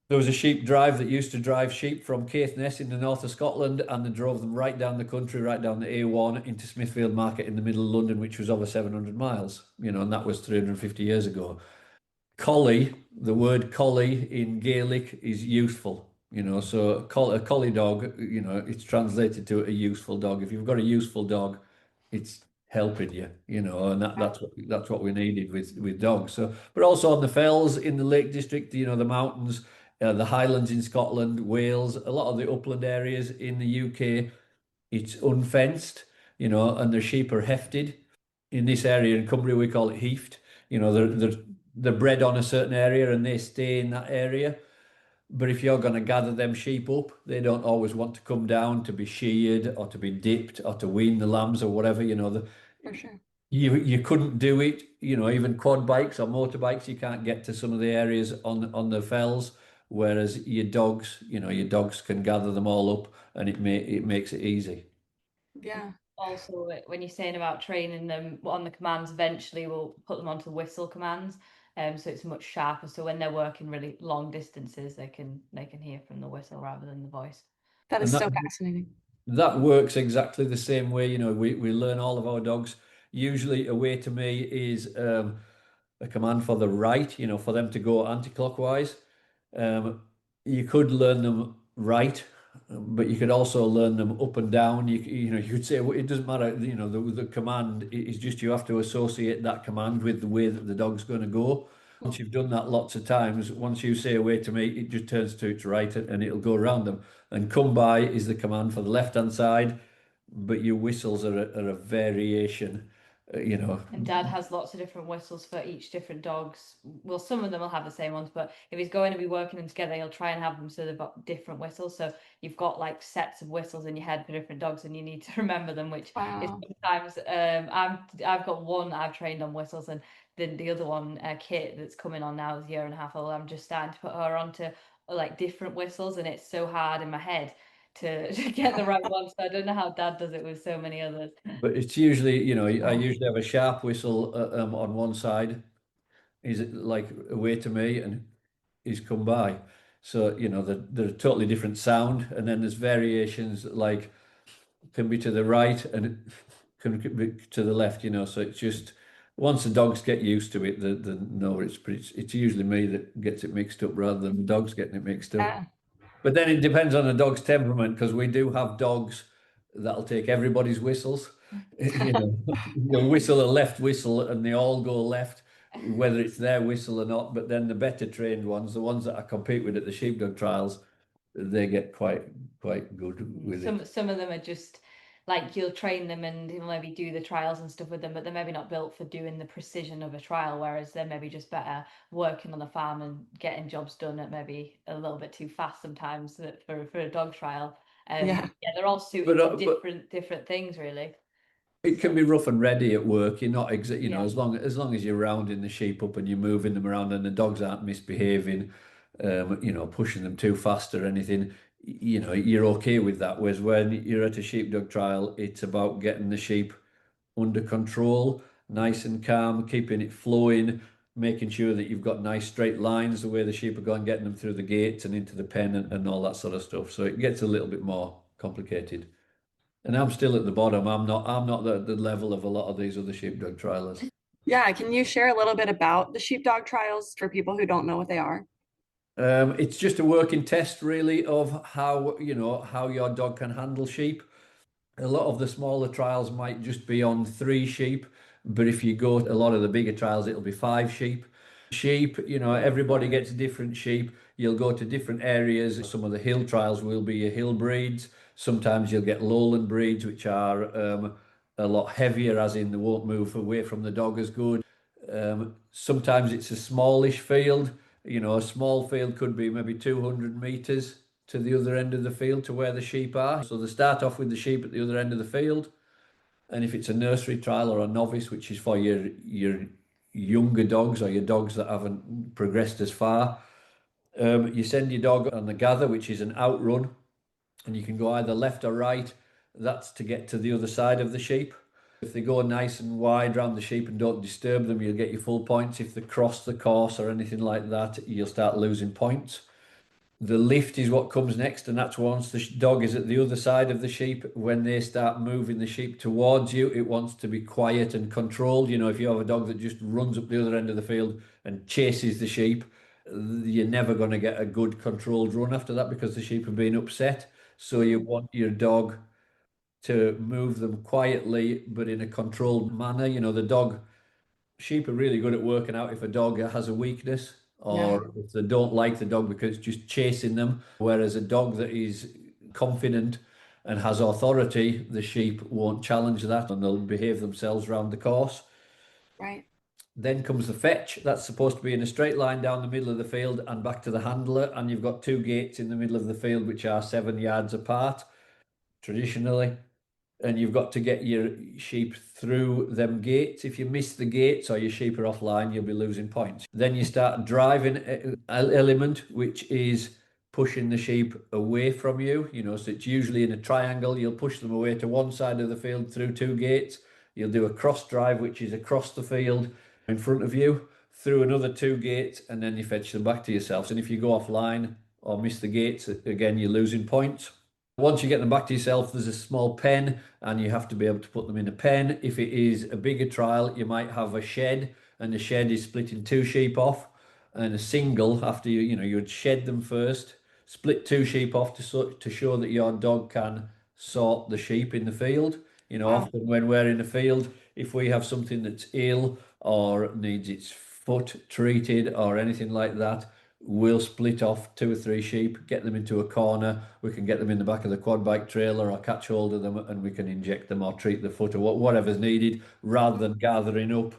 There was a sheep drive that used to drive sheep from Caithness in the north of Scotland, and they drove them right down the country, right down the A1 into Smithfield Market in the middle of London, which was over 700 miles, you know, and that was 350 years ago. Collie, the word collie in Gaelic is useful, you know, so a collie dog, you know, it's translated to a useful dog. If you've got a useful dog, it's helping you, you know, and that's what we needed with dogs. So, but also on the fells in the Lake District, you know, the mountains, the Highlands in Scotland, Wales, a lot of the upland areas in the UK, it's unfenced, you know, and the sheep are hefted. In this area in Cumbria, we call it heaft. You know, they're bred on a certain area and they stay in that area. But if you're going to gather them sheep up, they don't always want to come down to be sheared or to be dipped or to wean the lambs or whatever. You know, For sure. you couldn't do it. You know, even quad bikes or motorbikes, you can't get to some of the areas on the fells. Whereas your dogs, you know, your dogs can gather them all up, and it makes it easy. Yeah. Also, when you're saying about training them on the commands, eventually we'll put them onto whistle commands. So it's much sharper. So when they're working really long distances, they can hear from the whistle rather than the voice. That And is that so fascinating. that works exactly the same way. You know, we learn all of our dogs. Usually, away to me is a command for the right, you know, for them to go anti-clockwise. You could learn them right, but you could also learn them up and down. You know, you could say well, it doesn't matter. You know, the command is just you have to associate that command with the way that the dog's going to go. Once you've done that lots of times, once you say away to me, it just turns to its right and it'll go around them. And come by is the command for the left-hand side, but your whistles are a variation. You know, And Dad has lots of different whistles for each different dogs. Well, some of them will have the same ones, but if he's going to be working them together, he'll try and have them so they've got different whistles. So you've got like sets of whistles in your head for different dogs, and you need to remember them. Which is Wow. sometimes I've got one that I've trained on whistles, and then the other one, Kit, that's coming on now, is a year and a half old. I'm just starting to put her onto like different whistles, and it's so hard in my head to get the right one. So I don't know how Dad does it with so many others. but it's usually, you know, I usually have a sharp whistle on one side. Is it like away to me and he's come by. So, you know, they're a totally different sound. And then there's variations like can be to the right and it can be to the left, you know. So it's just once the dogs get used to it, the no, it's usually me that gets it mixed up rather than the dogs getting it mixed up. Yeah. But then it depends on the dog's temperament because we do have dogs that'll take everybody's whistles. You know, you'll whistle a left whistle and they all go left, whether it's their whistle or not. But then the better trained ones, the ones that I compete with at the sheepdog trials, they get quite good with it. Some of them are just like you'll train them and you'll maybe do the trials and stuff with them, but they're maybe not built for doing the precision of a trial, whereas they're maybe just better working on the farm and getting jobs done at maybe a little bit too fast sometimes for a dog trial. Yeah. Yeah, they're all suited But, to different things really. it can be rough and ready at work. You're not you know, Yeah. as long as you're rounding the sheep up and you're moving them around and the dogs aren't misbehaving, you know, pushing them too fast or anything, you know, you're okay with that. Whereas when you're at a sheepdog trial, it's about getting the sheep under control, nice and calm, keeping it flowing, making sure that you've got nice straight lines the way the sheep are going, getting them through the gates and into the pen and all that sort of stuff. So it gets a little bit more complicated. And I'm still at the bottom. I'm not the level of a lot of these other sheepdog trialers. Yeah. Can you share a little bit about the sheepdog trials for people who don't know what they are? It's just a working test, really, of how, how your dog can handle sheep. A lot of the smaller trials might just be on 3 sheep, but if you go a lot of the bigger trials, it'll be 5 sheep. Sheep, everybody gets different sheep. You'll go to different areas. Some of the hill trials will be your hill breeds. Sometimes you'll get lowland breeds, which are a lot heavier, as in they won't move away from the dog as good. Sometimes it's a smallish field. A small field could be maybe 200 meters to the other end of the field to where the sheep are. So they start off with the sheep at the other end of the field. And if it's a nursery trial or a novice, which is for your younger dogs or your dogs that haven't progressed as far, you send your dog on the gather, which is an outrun, and you can go either left or right. That's to get to the other side of the sheep. If they go nice and wide around the sheep and don't disturb them, you'll get your full points. If they cross the course or anything like that, you'll start losing points. The lift is what comes next, and that's once the dog is at the other side of the sheep. When they start moving the sheep towards you, it wants to be quiet and controlled. If you have a dog that just runs up the other end of the field and chases the sheep, you're never going to get a good controlled run after that, because the sheep have been upset. So you want your dog to move them quietly, but in a controlled manner. Sheep are really good at working out if a dog has a weakness, or if they don't like the dog because it's just chasing them. Whereas a dog that is confident and has authority, the sheep won't challenge that, and they'll behave themselves around the course. Right. Then comes the fetch. That's supposed to be in a straight line down the middle of the field and back to the handler. And you've got 2 gates in the middle of the field, which are 7 yards apart, traditionally. And you've got to get your sheep through them gates. If you miss the gates or your sheep are offline, you'll be losing points. Then you start driving element, which is pushing the sheep away from you. So it's usually in a triangle. You'll push them away to one side of the field through 2 gates. You'll do a cross drive, which is across the field in front of you, through another 2 gates, and then you fetch them back to yourselves. And if you go offline or miss the gates, again, you're losing points. Once you get them back to yourself, there's a small pen, and you have to be able to put them in a pen. If it is a bigger trial, you might have a shed, and the shed is splitting 2 sheep off, and a single after you would shed them first, split 2 sheep off to show that your dog can sort the sheep in the field. Often when we're in the field, if we have something that's ill or needs its foot treated or anything like that, we'll split off 2 or 3 sheep, get them into a corner. We can get them in the back of the quad bike trailer or catch hold of them, and we can inject them or treat the foot or whatever's needed, rather than gathering up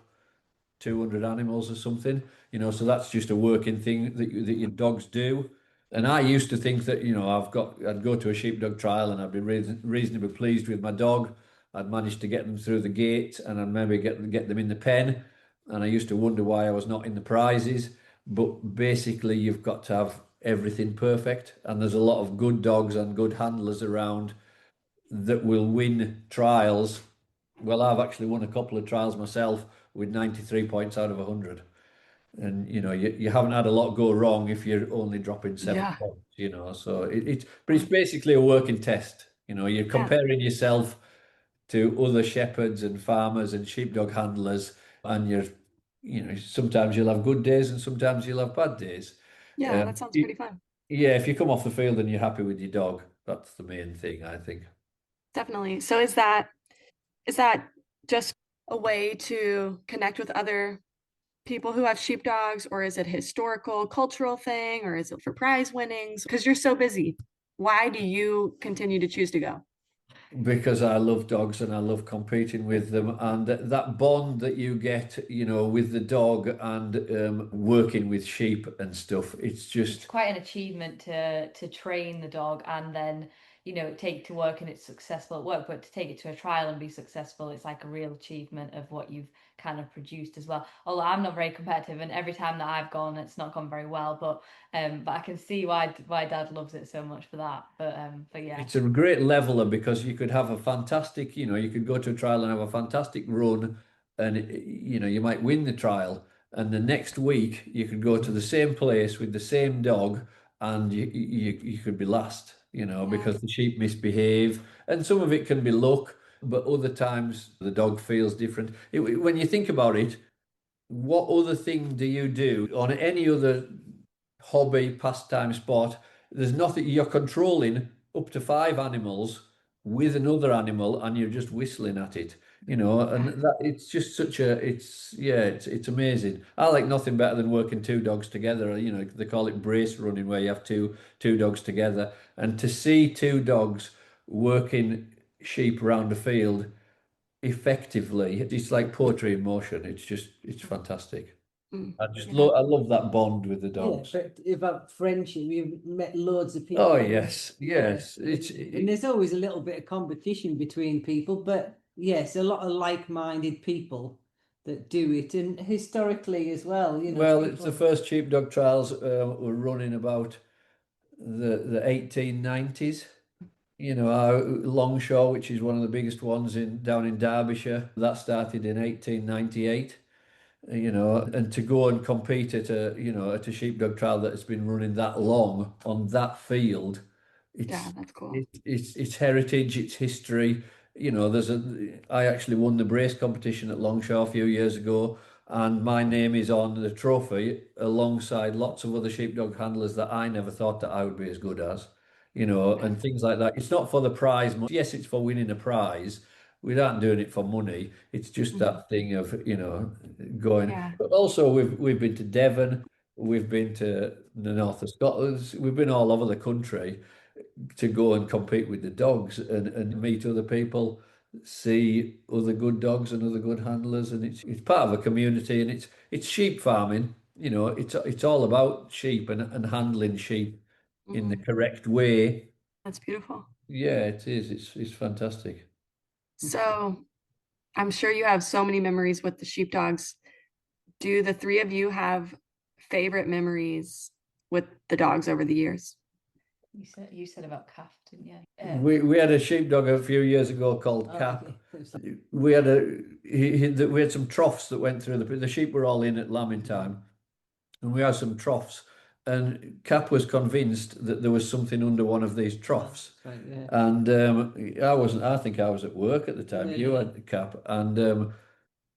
200 animals or something. So that's just a working thing that your dogs do. And I used to think that, I'd go to a sheepdog trial and I'd be reasonably pleased with my dog. I'd managed to get them through the gate, and I'd maybe get them in the pen. And I used to wonder why I was not in the prizes. But basically, you've got to have everything perfect. And there's a lot of good dogs and good handlers around that will win trials. Well, I've actually won a couple of trials myself with 93 points out of 100. And you haven't had a lot go wrong if you're only dropping 7 points. So but it's basically a working test. You're comparing yourself to other shepherds and farmers and sheepdog handlers, and sometimes you'll have good days and sometimes you'll have bad days. Yeah, that sounds pretty fun. Yeah, if you come off the field and you're happy with your dog, that's the main thing, I think. Definitely. So is that just a way to connect with other people who have sheepdogs, or is it a historical, cultural thing, or is it for prize winnings? Because you're so busy. Why do you continue to choose to go? Because I love dogs and I love competing with them, and that bond that you get, with the dog and working with sheep and stuff, it's quite an achievement to train the dog and then take to work and it's successful at work, but to take it to a trial and be successful, it's like a real achievement of what you've kind of produced as well. Although I'm not very competitive, and every time that I've gone, it's not gone very well. But I can see why Dad loves it so much for that. But yeah, it's a great leveler, because you could have a fantastic, you could go to a trial and have a fantastic run, and you might win the trial, and the next week you could go to the same place with the same dog, and you could be last. Because the sheep misbehave, and some of it can be luck, but other times the dog feels different. When you think about it, what other thing do you do on any other hobby, pastime, sport. There's nothing, you're controlling up to 5 animals with another animal and you're just whistling at it, and that it's just such a, it's amazing. I like nothing better than working two dogs together. They call it brace running, where you have two dogs together, and to see two dogs working sheep around a field effectively, it's like poetry in motion. It's fantastic. Mm, I love that bond with the Yeah, dogs. but about friendship, we've met loads of people. Oh yes, yes. And there's always a little bit of competition between people, but yes, a lot of like-minded people that do it, and historically as well, well, it's the people. first sheepdog trials were running about the 1890s. Our Longshore, which is one of the biggest ones down in Derbyshire, that started in 1898. And to go and compete at a sheepdog trial that has been running that long on that field, yeah, it's that's cool. it's heritage, it's history. I actually won the brace competition at Longshore a few years ago, and my name is on the trophy alongside lots of other sheepdog handlers that I never thought that I would be as good as, and things like that. It's not for the prize. Yes, it's for winning a prize. We aren't doing it for money. It's just that thing of, going. Yeah. But also we've been to Devon, we've been to the north of Scotland, we've been all over the country to go and compete with the dogs and meet other people, see other good dogs and other good handlers, and it's part of a community, and it's sheep farming. It's all about sheep and handling sheep in the Mhm. correct way. That's beautiful. Yeah, it is. It's fantastic. So I'm sure you have so many memories with the sheepdogs. Do the three of you have favorite memories with the dogs over the years? You said about calf, didn't you? We had a sheepdog a few years ago called Oh, Cap. okay. We had we had some troughs that went through the sheep were all in at lambing time, and we had some troughs, and Cap was convinced that there was something under one of these troughs. Right, yeah. And I wasn't. I think I was at work at the time. You Yeah. had the Cap, and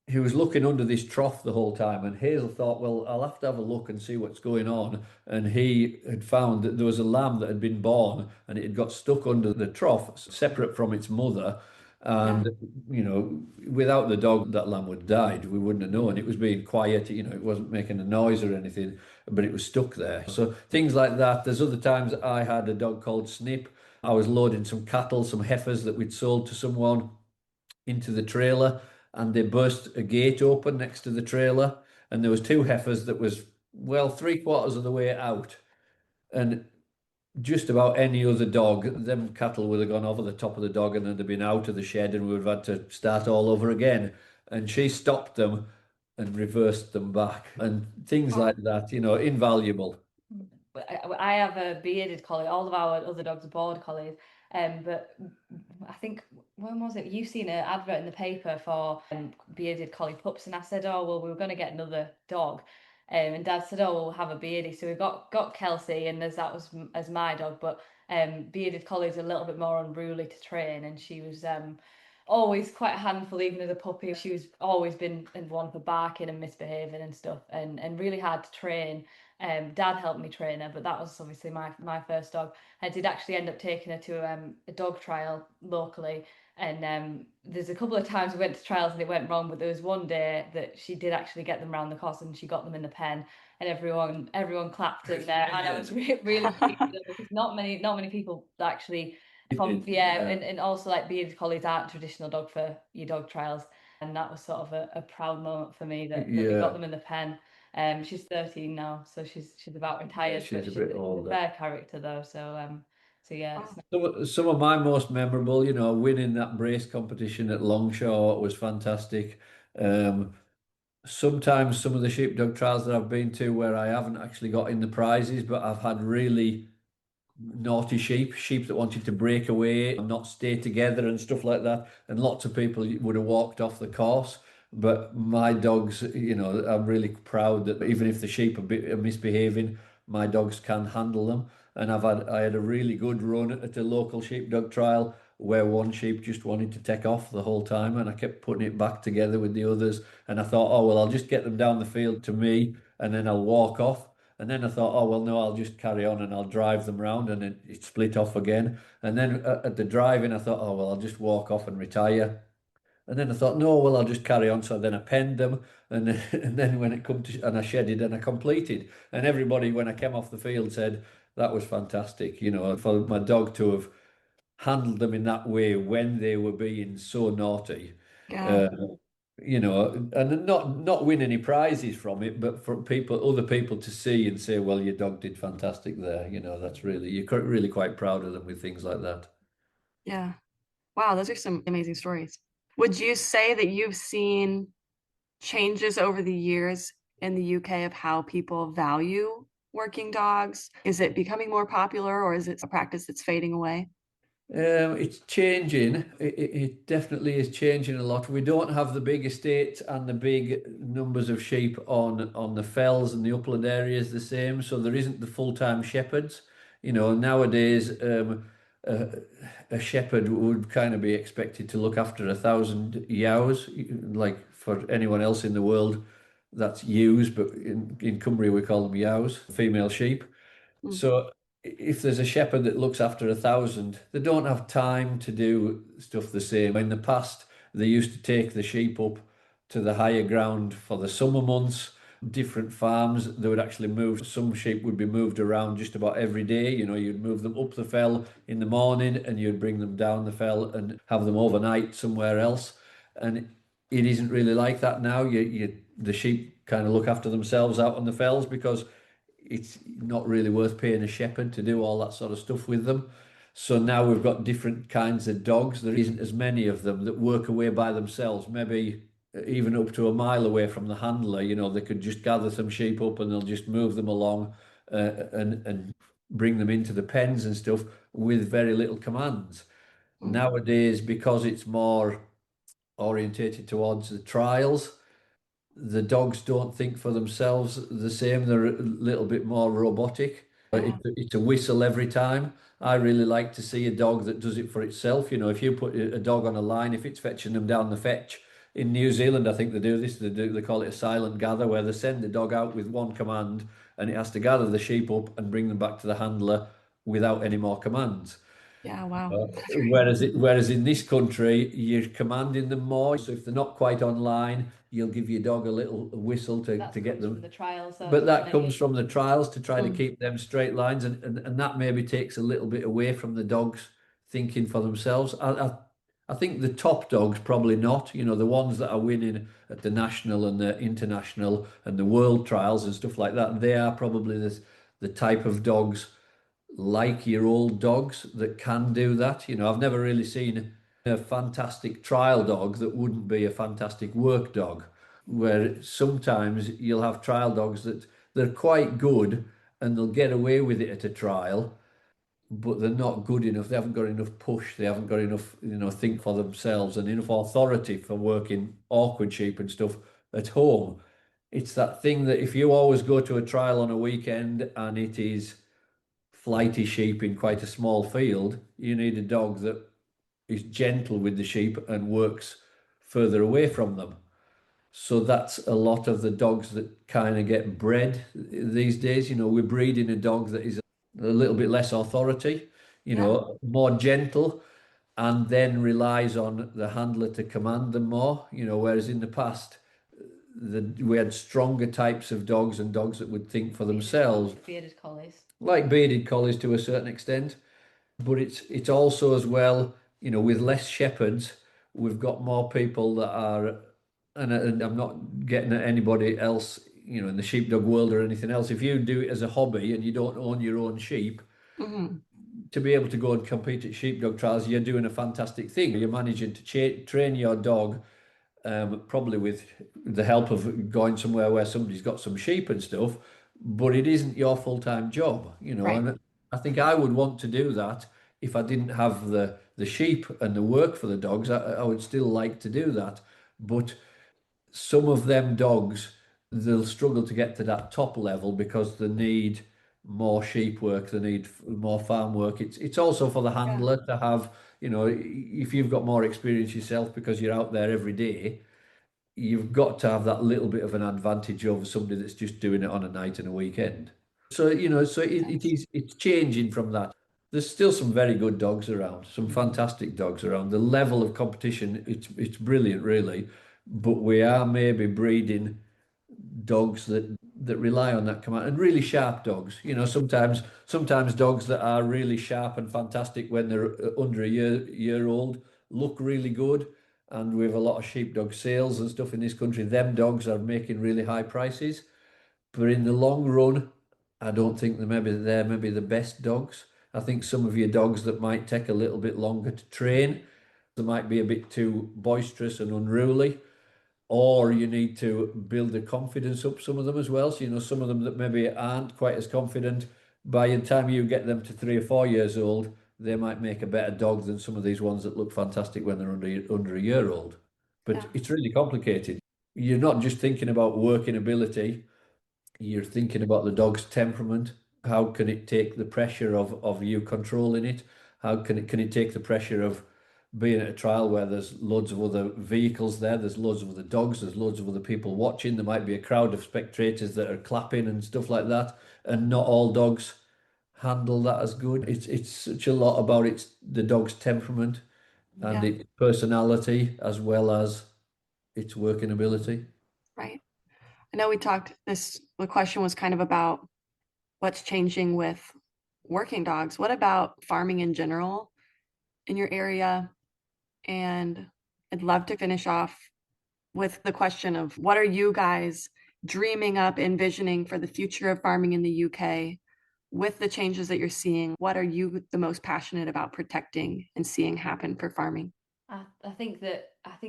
he was looking under this trough the whole time. And Hazel thought, well, I'll have to have a look and see what's going on. And he had found that there was a lamb that had been born, and it had got stuck under the trough, separate from its mother. And without the dog, that lamb would have died. We wouldn't have known. It was being quiet. It wasn't making a noise or anything, but it was stuck there. So things like that. There's other times I had a dog called Snip. I was loading some cattle, some heifers that we'd sold to someone, into the trailer, and they burst a gate open next to the trailer, and there was two heifers that was, well, three-quarters of the way out, and just about any other dog, them cattle would have gone over the top of the dog and they'd have been out of the shed, and we would have had to start all over again. And she stopped them and reversed them back, and things like that, invaluable. But I have a bearded collie. All of our other dogs are border collies. But I think, when was it? You've seen an advert in the paper for bearded collie pups, and I said, oh well, we were going to get another dog. And Dad said, oh, we'll have a beardie. So we got Kelsey, and that was as my dog. But bearded collies are a little bit more unruly to train, and she was always quite a handful, even as a puppy. She was always been one for barking and misbehaving and stuff, and really hard to train. Dad helped me train her, but that was obviously my first dog. I did actually end up taking her to a dog trial locally, and there's a couple of times we went to trials and it went wrong, but there was one day that she did actually get them round the course, and she got them in the pen, and everyone clapped, and I was really pleased with her, because not many people actually and also, like, bearded collies aren't traditional dog for your dog trials, and that was sort of a proud moment for me that we got them in the pen. She's 13 now, so she's about retired, she's but a she's bit a older. fair character though. So yeah, Some of my most memorable, winning that brace competition at Longshore was fantastic. Sometimes some of the sheepdog trials that I've been to where I haven't actually got in the prizes, but I've had really naughty sheep that wanted to break away and not stay together and stuff like that, and lots of people would have walked off the course. But my dogs, I'm really proud that even if the sheep are misbehaving, my dogs can handle them. And I had a really good run at a local sheepdog trial where one sheep just wanted to take off the whole time, and I kept putting it back together with the others, and I thought, oh well, I'll just get them down the field to me and then I'll walk off. And then I thought, oh, well, no, I'll just carry on and I'll drive them round. And then it split off again. And then at the driving, I thought, oh, well, I'll just walk off and retire. And then I thought, no, well, I'll just carry on. So then I penned them, and and then when it come to and I shedded and I completed, and everybody when I came off the field said that was fantastic. You know, for my dog to have handled them in that way when they were being so naughty, Yeah. uh, you know, and not win any prizes from it, but for other people to see and say, well, your dog did fantastic there. You know, that's really really quite proud of them with things like that. Yeah. Wow, those are some amazing stories. Would you say that you've seen changes over the years in the UK of how people value working dogs? Is it becoming more popular, or is it a practice that's fading away? It's changing. It definitely is changing a lot. We don't have the big estates and the big numbers of sheep on the fells and the upland areas the same. So there isn't the full-time shepherds. You know, nowadays a shepherd would kind of be expected to look after 1,000 ewes. Like for anyone else in the world, that's ewes, but in Cumbria we call them ewes, female sheep. Mm. So if there's a shepherd that looks after 1,000, they don't have time to do stuff the same. In the past, they used to take the sheep up to the higher ground for the summer months. Different farms, they would actually move. Some sheep would be moved around just about every day. You know, you'd move them up the fell in the morning and you'd bring them down the fell and have them overnight somewhere else. And it isn't really like that now. The sheep kind of look after themselves out on the fells because it's not really worth paying a shepherd to do all that sort of stuff with them. So now we've got different kinds of dogs. There isn't as many of them that work away by themselves, maybe even up to a mile away from the handler. You know, they could just gather some sheep up and they'll just move them along and bring them into the pens and stuff with very little commands. Mm. Nowadays, because it's more orientated towards the trials, the dogs don't think for themselves the same. They're a little bit more robotic. Yeah. It's a whistle every time. I really like to see a dog that does it for itself. You know, if you put a dog on a line, if it's fetching them down the fetch, in New Zealand, I think they do this. They call it a silent gather, where they send the dog out with one command, and it has to gather the sheep up and bring them back to the handler without any more commands. Yeah, wow. Uh, whereas in this country, you're commanding them more. So if they're not quite online, you'll give your dog a little whistle to get them. The trials, But that comes from the trials to try to Mm. keep them straight lines, and that maybe takes a little bit away from the dogs thinking for themselves. I think the top dogs probably not. You know, the ones that are winning at the national and the international and the world trials and stuff like that, they are probably the type of dogs like your old dogs that can do that. You know, I've never really seen a fantastic trial dog that wouldn't be a fantastic work dog. Where sometimes you'll have trial dogs that they're quite good and they'll get away with it at a trial, but they're not good enough. They haven't got enough push. They haven't got enough, you know, think for themselves and enough authority for working awkward sheep and stuff at home. It's that thing that if you always go to a trial on a weekend and it is flighty sheep in quite a small field, you need a dog that is gentle with the sheep and works further away from them. So that's a lot of the dogs that kind of get bred these days. You know, we're breeding a dog that is a little bit less authority, you Yeah. know, more gentle, and then relies on the handler to command them more, you know, whereas in the past, we had stronger types of dogs and dogs that would think for themselves, Bearded collies. like bearded collies to a certain extent. But it's also as well, you know, with less shepherds, we've got more people that are, and I'm not getting at anybody else, you know, in the sheepdog world or anything else. If you do it as a hobby and you don't own your own sheep, Hmm. to be able to go and compete at sheepdog trials, you're doing a fantastic thing. You're managing to train your dog, probably with the help of going somewhere where somebody's got some sheep and stuff, but it isn't your full-time job, you know. Right. And I think I would want to do that if I didn't have the sheep and the work for the dogs. I would still like to do that, but some of them dogs, they'll struggle to get to that top level because they need more sheep work, they need more farm work. It's also for the Yeah. handler to have, you know, if you've got more experience yourself because you're out there every day, you've got to have that little bit of an advantage over somebody that's just doing it on a night and a weekend. So, it's changing from that. There's still some very good dogs around, some fantastic dogs around. The level of competition, it's brilliant, really. But we are maybe breeding dogs that rely on that command, and really sharp dogs. Sometimes dogs that are really sharp and fantastic when they're under a year old look really good. And we have a lot of sheepdog sales and stuff in this country. Them dogs are making really high prices. But in the long run, I don't think they're maybe the best dogs. I think some of your dogs that might take a little bit longer to train, they might be a bit too boisterous and unruly, or you need to build the confidence up some of them as well. So, some of them that maybe aren't quite as confident, by the time you get them to 3 or 4 years old, they might make a better dog than some of these ones that look fantastic when they're under a year old. But Yeah. it's really complicated. You're not just thinking about working ability, you're thinking about the dog's temperament. How can it take the pressure of you controlling it? How can it take the pressure of being at a trial where there's loads of other vehicles there, there's loads of other dogs, there's loads of other people watching, there might be a crowd of spectators that are clapping and stuff like that, and not all dogs handle that as good. It's such a lot about the dog's temperament and Yeah. its personality as well as its working ability. Right. I know the question was kind of about what's changing with working dogs. What about farming in general in your area? And I'd love to finish off with the question of what are you guys dreaming up, envisioning for the future of farming in the UK with the changes that you're seeing? What are you the most passionate about protecting and seeing happen for farming? I think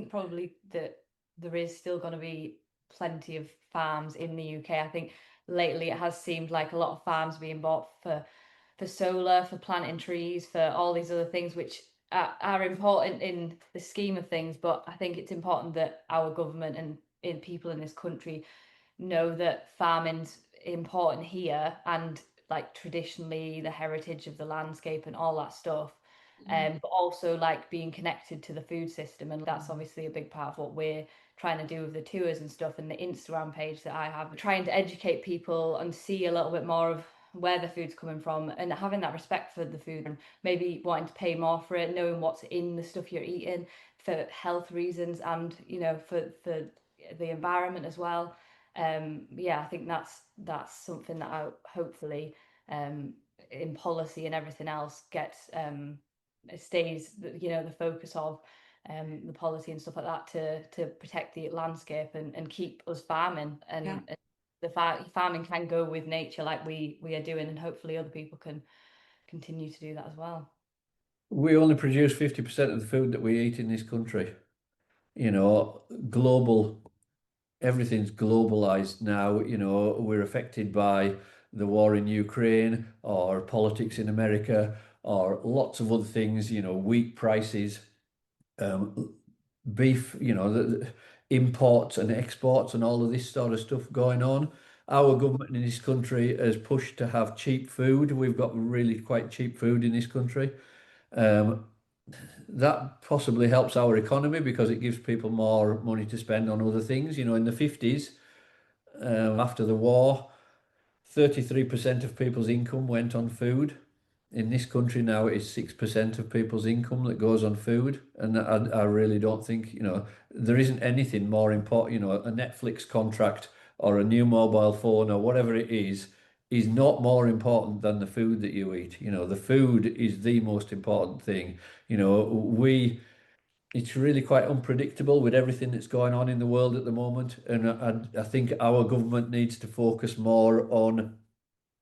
probably that there is still going to be plenty of farms in the UK. I think lately it has seemed like a lot of farms being bought for solar, for planting trees, for all these other things, which are important in the scheme of things. But I think it's important that our government and in people in this country know that farming's important here, and like traditionally the heritage of the landscape and all that stuff. But also like being connected to the food system, and that's obviously a big part of what we're trying to do with the tours and stuff, and the Instagram page that I have, trying to educate people and see a little bit more of where the food's coming from, and having that respect for the food, and maybe wanting to pay more for it, knowing what's in the stuff you're eating for health reasons, and for the environment as well. Yeah, I think that's something that I hopefully in policy and everything else gets stays the focus of the policy and stuff like that, to protect the landscape and keep us farming, and, Yeah. and the farming can go with nature like we are doing, and hopefully other people can continue to do that as well. We only produce 50% of the food that we eat in this country. Global, everything's globalized now. We're affected by the war in Ukraine or politics in America or lots of other things, wheat prices, beef, the imports and exports and all of this sort of stuff going on. Our government in this country has pushed to have cheap food. We've got really quite cheap food in this country. Um, that possibly helps our economy because it gives people more money to spend on other things. In the 50s, after the war, 33% of people's income went on food. In this country now, it is 6% of people's income that goes on food. And I really don't think, there isn't anything more important, a Netflix contract or a new mobile phone or whatever it is not more important than the food that you eat. The food is the most important thing. It's really quite unpredictable with everything that's going on in the world at the moment. And I think our government needs to focus more on,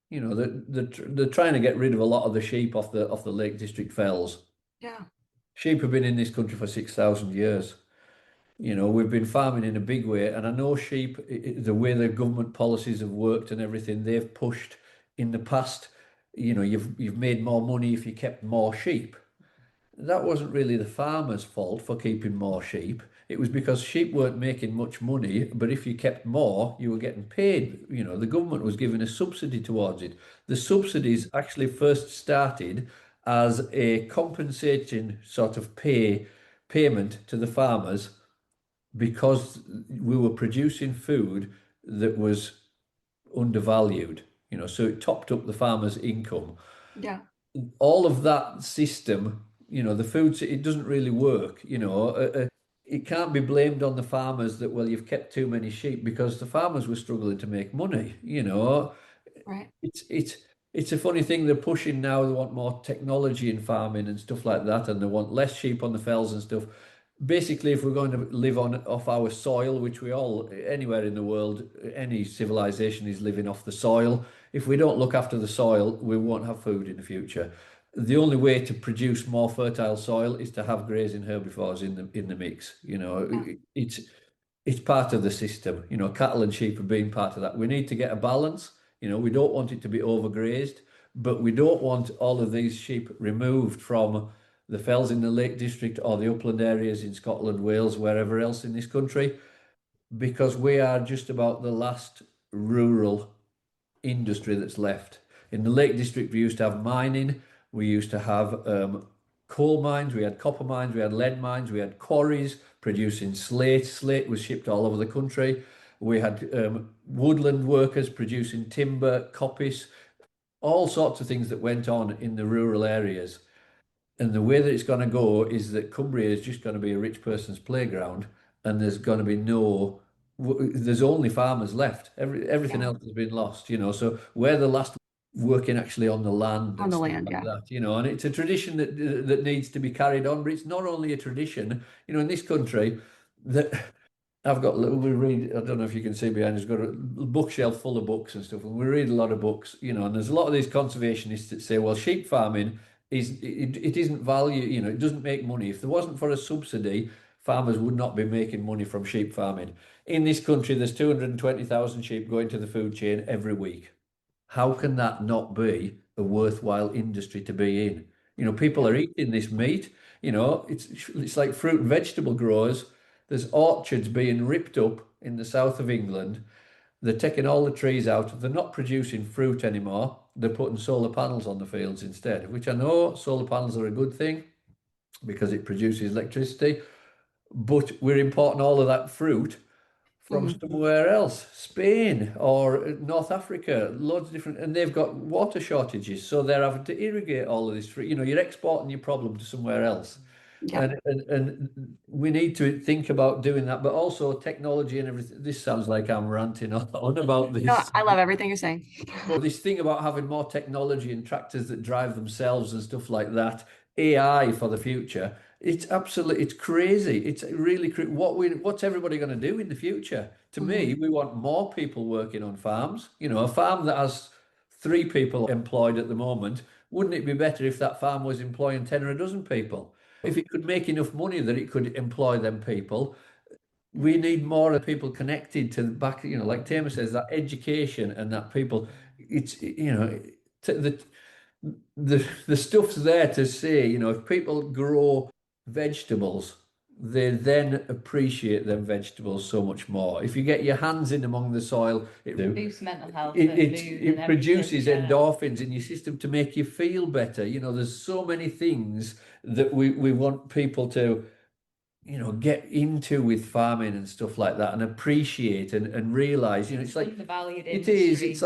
they're trying to get rid of a lot of the sheep off the Lake District fells. Yeah. Sheep have been in this country for 6,000 years. We've been farming in a big way, and I know sheep, the way the government policies have worked and everything, they've pushed in the past. You've made more money if you kept more sheep. That wasn't really the farmer's fault for keeping more sheep. It was because sheep weren't making much money, but if you kept more, you were getting paid. The government was giving a subsidy towards it. The subsidies actually first started as a compensation sort of payment to the farmers because we were producing food that was undervalued. so it topped up the farmer's income. Yeah. All of that system, the food, it doesn't really work. It can't be blamed on the farmers that, well, you've kept too many sheep, because the farmers were struggling to make money. Right. It's a funny thing they're pushing now. They want more technology in farming and stuff like that, and they want less sheep on the fells and stuff. Basically, if we're going to live on off our soil, which we all, anywhere in the world, any civilization is living off the soil. If we don't look after the soil, we won't have food in the future. The only way to produce more fertile soil is to have grazing herbivores in the mix. It's part of the system. Cattle and sheep are being part of that. We need to get a balance. We don't want it to be overgrazed, but we don't want all of these sheep removed from the fells in the Lake District or the upland areas in Scotland, Wales, wherever else in this country, because we are just about the last rural industry that's left. In the Lake District, we used to have mining, we used to have coal mines, we had copper mines, we had lead mines, we had quarries producing slate. Slate was shipped all over the country. We had woodland workers producing timber, coppice, all sorts of things that went on in the rural areas. And the way that it's going to go is that Cumbria is just going to be a rich person's playground, and there's going to be there's only farmers left. Everything else has been lost. So we're the last working actually on the land. On the stuff land, like yeah. that, and it's a tradition that needs to be carried on. But it's not only a tradition, in this country that we read. I don't know if you can see behind us. Got a bookshelf full of books and stuff, and we read a lot of books. And there's a lot of these conservationists that say, well, sheep farming it isn't value. It doesn't make money. If there wasn't for a subsidy, farmers would not be making money from sheep farming. In this country, there's 220,000 sheep going to the food chain every week. How can that not be a worthwhile industry to be in? People are eating this meat. It's like fruit and vegetable growers. There's orchards being ripped up in the south of England. They're taking all the trees out. They're not producing fruit anymore. They're putting solar panels on the fields instead, which I know solar panels are a good thing because it produces electricity. But we're importing all of that fruit from somewhere else, Spain or North Africa, loads of different, and they've got water shortages, so they're having to irrigate all of this fruit. You're exporting your problem to somewhere else. Yeah. And we need to think about doing that, but also technology and everything. This sounds like I'm ranting on about this. No, I love everything you're saying. Well, this thing about having more technology and tractors that drive themselves and stuff like that, AI for the future, it's crazy. It's really what's everybody going to do in the future? To me, we want more people working on farms. A farm that has 3 people employed at the moment, wouldn't it be better if that farm was employing 10 or a dozen people? If it could make enough money that it could employ them people, we need more of people connected to the back, like Tamer says, that education and that people, it's, the stuff's there to say, if people grow vegetables, they then appreciate them vegetables so much more. If you get your hands in among the soil, it boosts mental health. it produces everything, endorphins in your system to make you feel better. There's so many things that we want people to get into with farming and stuff like that, and appreciate and realize, it's like the valued it's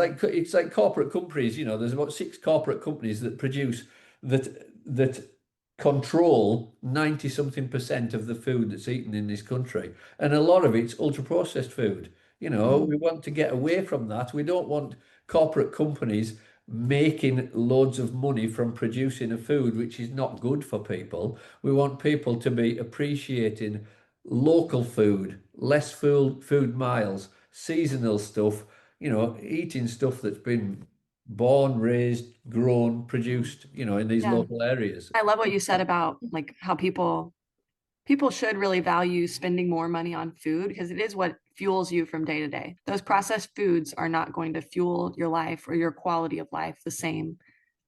like corporate companies. There's about 6 corporate companies that produce that control 90 something % of the food that's eaten in this country, and a lot of it's ultra processed food. We want to get away from that. We don't want corporate companies making loads of money from producing a food which is not good for people. We want people to be appreciating local food, less food miles, seasonal stuff, eating stuff that's been born, raised, grown, produced, in these local areas. I love what you said about like how people should really value spending more money on food, because it is what fuels you from day to day. Those processed foods are not going to fuel your life or your quality of life the same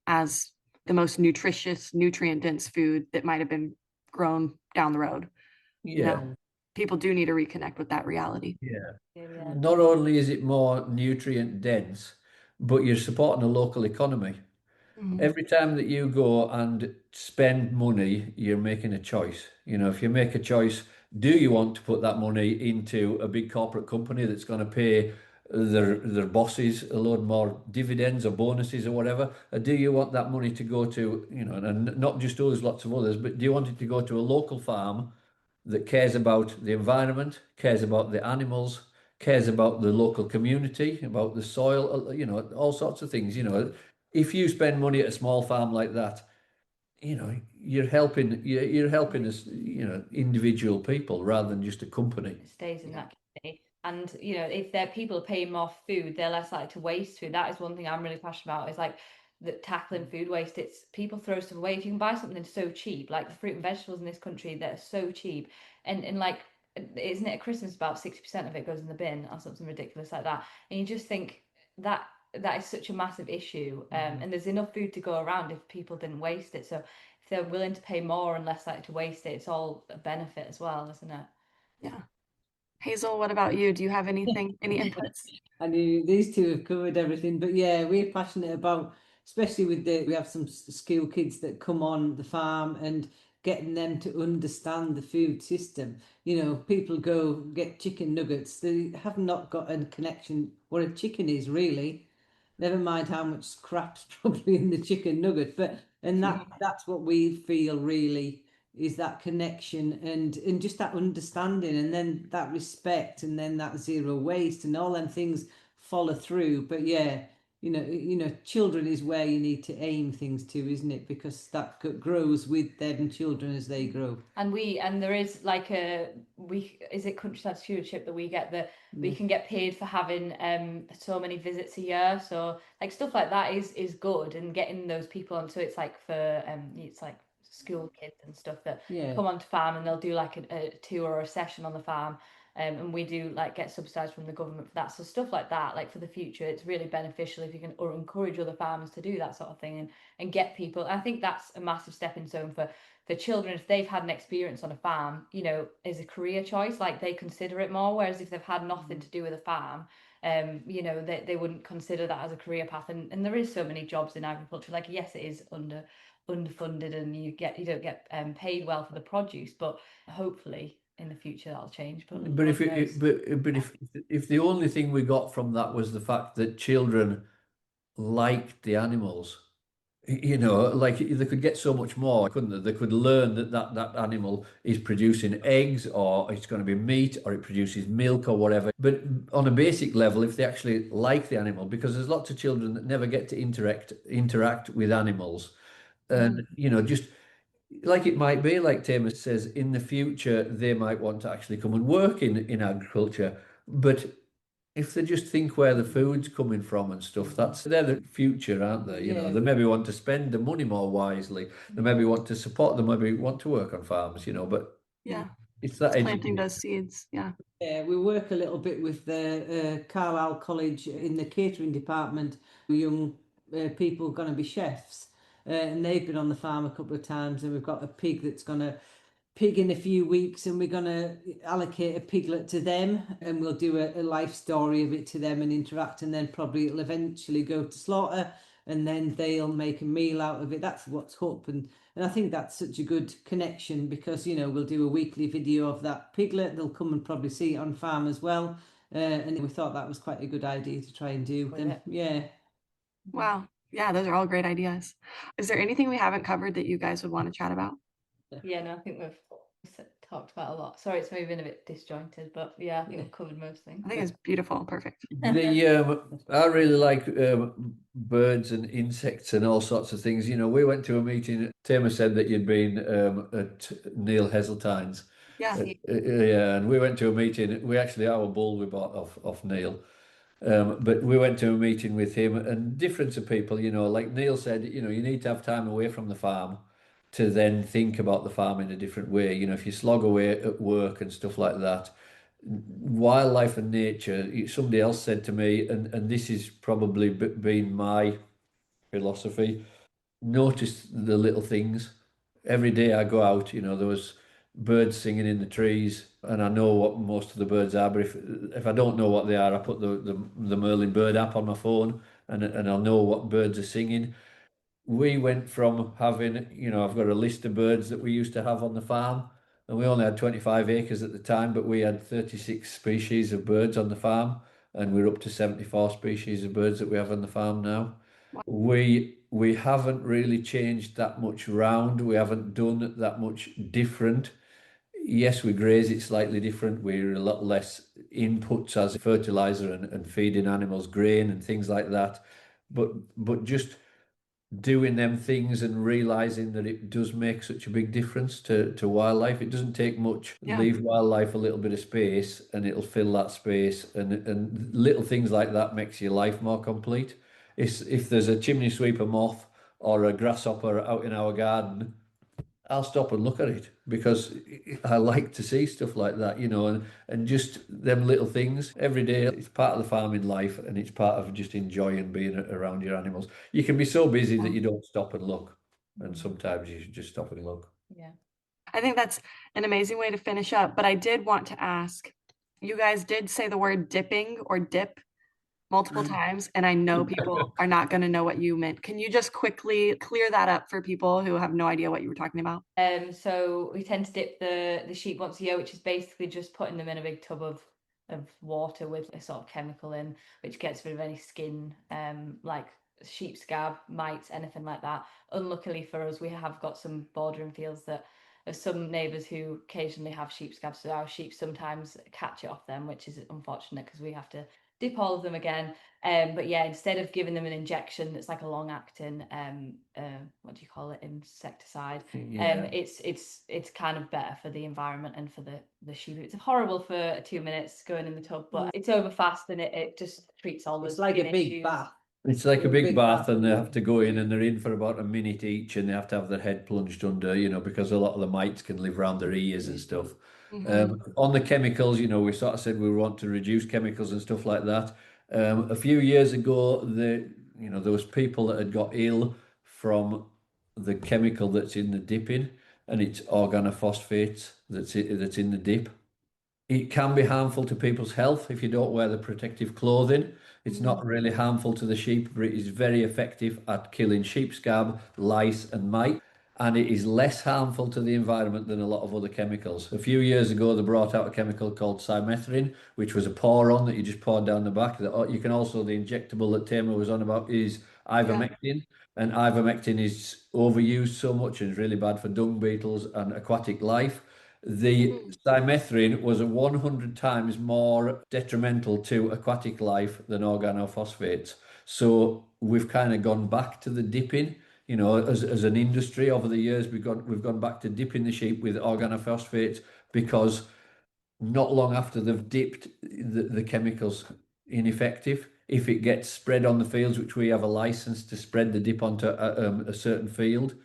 as the most nutritious, nutrient dense food that might have been grown down the road. Yeah. People do need to reconnect with that reality. Yeah. Not only is it more nutrient dense, but you're supporting a local economy. Every time that you go and spend money, you're making a choice. If you make a choice, do you want to put that money into a big corporate company that's going to pay their bosses a load more dividends or bonuses or whatever? Or do you want that money to go to, and not just us, lots of others, but do you want it to go to a local farm that cares about the environment, cares about the animals, cares about the local community, about the soil, all sorts of things. If you spend money at a small farm like that, you're helping us, individual people rather than just a company. It stays in that community. And if their people are paying more for food, they're less likely to waste food. That is one thing I'm really passionate about, is like tackling food waste. It's people throw stuff away. If you can buy something so cheap, like the fruit and vegetables in this country that are so cheap, and like, isn't it at Christmas about 60% of it goes in the bin or something ridiculous like that? And you just think that that is such a massive issue. And there's enough food to go around if people didn't waste it. So if they're willing to pay more and less likely to waste it, it's all a benefit as well, isn't it? Yeah. Hazel, what about you? Do you have anything, any inputs? I knew these two have covered everything, but yeah, we're passionate about, especially we have some school kids that come on the farm and getting them to understand the food system. People go get chicken nuggets, they have not got a connection what a chicken is really. Never mind how much crap's probably in the chicken nugget, and that's what we feel really is that connection and just that understanding, and then that respect, and then that zero waste, and all them things follow through. But yeah, children is where you need to aim things to, isn't it? Because that grows with them children as they grow. And there is like is it countryside stewardship that we get, that we can get paid for having so many visits a year. So like stuff like that is good, and getting those people on. So it's like for it's like school kids and stuff that come onto farm, and they'll do like a tour or a session on the farm. And we do like get subsidised from the government for that. So stuff like that, like for the future, it's really beneficial if you can or encourage other farmers to do that sort of thing, and get people. I think that's a massive stepping stone for children if they've had an experience on a farm, as a career choice, like they consider it more. Whereas if they've had nothing to do with a farm, they wouldn't consider that as a career path. And there is so many jobs in agriculture. Like, yes, it is underfunded, and you don't get paid well for the produce, but hopefully in the future that'll change. But if the only thing we got from that was the fact that children liked the animals, like they could get so much more, couldn't they? They could learn that animal is producing eggs, or it's going to be meat, or it produces milk, or whatever. But on a basic level, if they actually like the animal, because there's lots of children that never get to interact with animals, and just like it might be, like Tamer says, in the future they might want to actually come and work in agriculture. But if they just think where the food's coming from and stuff, they're the future, aren't they? They maybe want to spend the money more wisely. They maybe want to support them, maybe want to work on farms, but it's that planting those seeds. Yeah, we work a little bit with the Carlisle College in the catering department. Young people going to be chefs, and they've been on the farm a couple of times, and we've got a pig that's going to pig in a few weeks, and we're going to allocate a piglet to them, and we'll do a life story of it to them and interact, and then probably it'll eventually go to slaughter, and then they'll make a meal out of it. That's what's up. And I think that's such a good connection, because we'll do a weekly video of that piglet. They'll come and probably see it on farm as well, and we thought that was quite a good idea to try and do. Wow. Yeah, those are all great ideas. Is there anything we haven't covered that you guys would want to chat about? Yeah, no, I think we've talked about a lot. Sorry, it's maybe been a bit disjointed, but yeah, I think we've covered most things. I think it's beautiful. Perfect. I really like birds and insects and all sorts of things. We went to a meeting. Tamer said that you'd been at Neil Heseltine's. Yeah. And we went to a meeting. We actually, our bull we bought off Neil. But we went to a meeting with him, and different of people, like Neil said, you need to have time away from the farm to then think about the farm in a different way. If you slog away at work and stuff like that, wildlife and nature, somebody else said to me, and this is probably been my philosophy, notice the little things. Every day I go out, there was birds singing in the trees, and I know what most of the birds are, but if I don't know what they are, I put the Merlin bird app on my phone, and I'll know what birds are singing. We went from having, I've got a list of birds that we used to have on the farm, and we only had 25 acres at the time, but we had 36 species of birds on the farm. and we're up to 74 species of birds that we have on the farm now. We haven't really changed that much round. We haven't done that much different. Yes, we graze it slightly different. We're a lot less inputs as fertilizer and feeding animals grain and things like that. But just doing them things and realizing that it does make such a big difference to wildlife. It doesn't take much. Yeah. Leave wildlife a little bit of space and it'll fill that space, and little things like that makes your life more complete. If there's a chimney sweeper moth or a grasshopper out in our garden, I'll stop and look at it because I like to see stuff like that, and just them little things every day. It's part of the farming life, and it's part of just enjoying being around your animals. You can be so busy that you don't stop and look, and sometimes you should just stop and look. Yeah. I think that's an amazing way to finish up, but I did want to ask, you guys did say the word dipping or dip multiple times, and I know people are not going to know what you meant. Can you just quickly clear that up for people who have no idea what you were talking about? So we tend to dip the sheep once a year, which is basically just putting them in a big tub of water with a sort of chemical in, which gets rid of any skin, like sheep scab, mites, anything like that. Unluckily for us, we have got some bordering fields that there's some neighbours who occasionally have sheep scab, so our sheep sometimes catch it off them, which is unfortunate because we have to dip all of them again. But yeah, instead of giving them an injection that's like a long acting what do you call it, insecticide, it's kind of better for the environment and for the sheep. It's horrible for 2 minutes going in the tub, but it's over fast and it just treats all the It's like a skin big issues. bath. It's like a big bath, and they yeah. have to go in, and they're in for about a minute each, and they have to have their head plunged under, because a lot of the mites can live around their ears and stuff. On the chemicals, we sort of said we want to reduce chemicals and stuff like that. A few years ago, there was people that had got ill from the chemical that's in the dipping, and it's organophosphates that's in the dip. It can be harmful to people's health if you don't wear the protective clothing. It's not really harmful to the sheep, but it is very effective at killing sheep scab, lice, and mite. And it is less harmful to the environment than a lot of other chemicals. A few years ago, they brought out a chemical called cymethrin, which was a pour-on that you just poured down the back. You can also, the injectable that Tamer was on about is ivermectin. And ivermectin is overused so much and is really bad for dung beetles and aquatic life. The cymethrin was 100 times more detrimental to aquatic life than organophosphates. So we've kind of gone back to the dipping. As an industry over the years, we've gone back to dipping the sheep with organophosphates because not long after they've dipped, the chemical's ineffective. If it gets spread on the fields, which we have a license to spread the dip onto a certain field,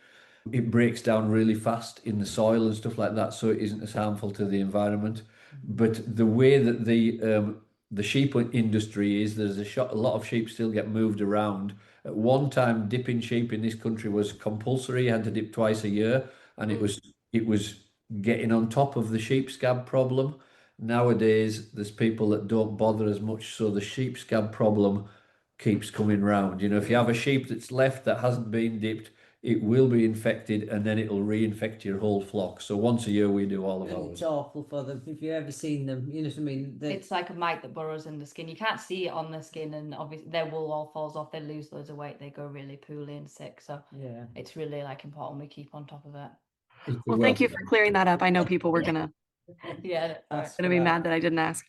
it breaks down really fast in the soil and stuff like that, so it isn't as harmful to the environment. But the way that the sheep industry is, there's a lot of sheep still get moved around. At one time, dipping sheep in this country was compulsory. You had to dip twice a year, and it was getting on top of the sheep scab problem. Nowadays, there's people that don't bother as much, so the sheep scab problem keeps coming round. If you have a sheep that's left that hasn't been dipped, it will be infected, and then it'll reinfect your whole flock. So once a year we do all of And ours. it's awful for them. If you've ever seen them, you know what I mean? It's like a mite that burrows in the skin. You can't see it on the skin, and obviously their wool all falls off. They lose loads of weight. They go really poorly and sick. So yeah, it's really important we keep on top of it. Well, thank you for clearing that up. I know people were gonna Yeah, that's be mad that I didn't ask.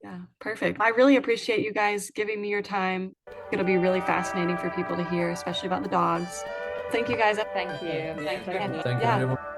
Yeah, perfect. I really appreciate you guys giving me your time. It'll be really fascinating for people to hear, especially about the dogs. Thank you guys. Thank you. Yeah, Thank you. thank you. Thank you Yeah. very much.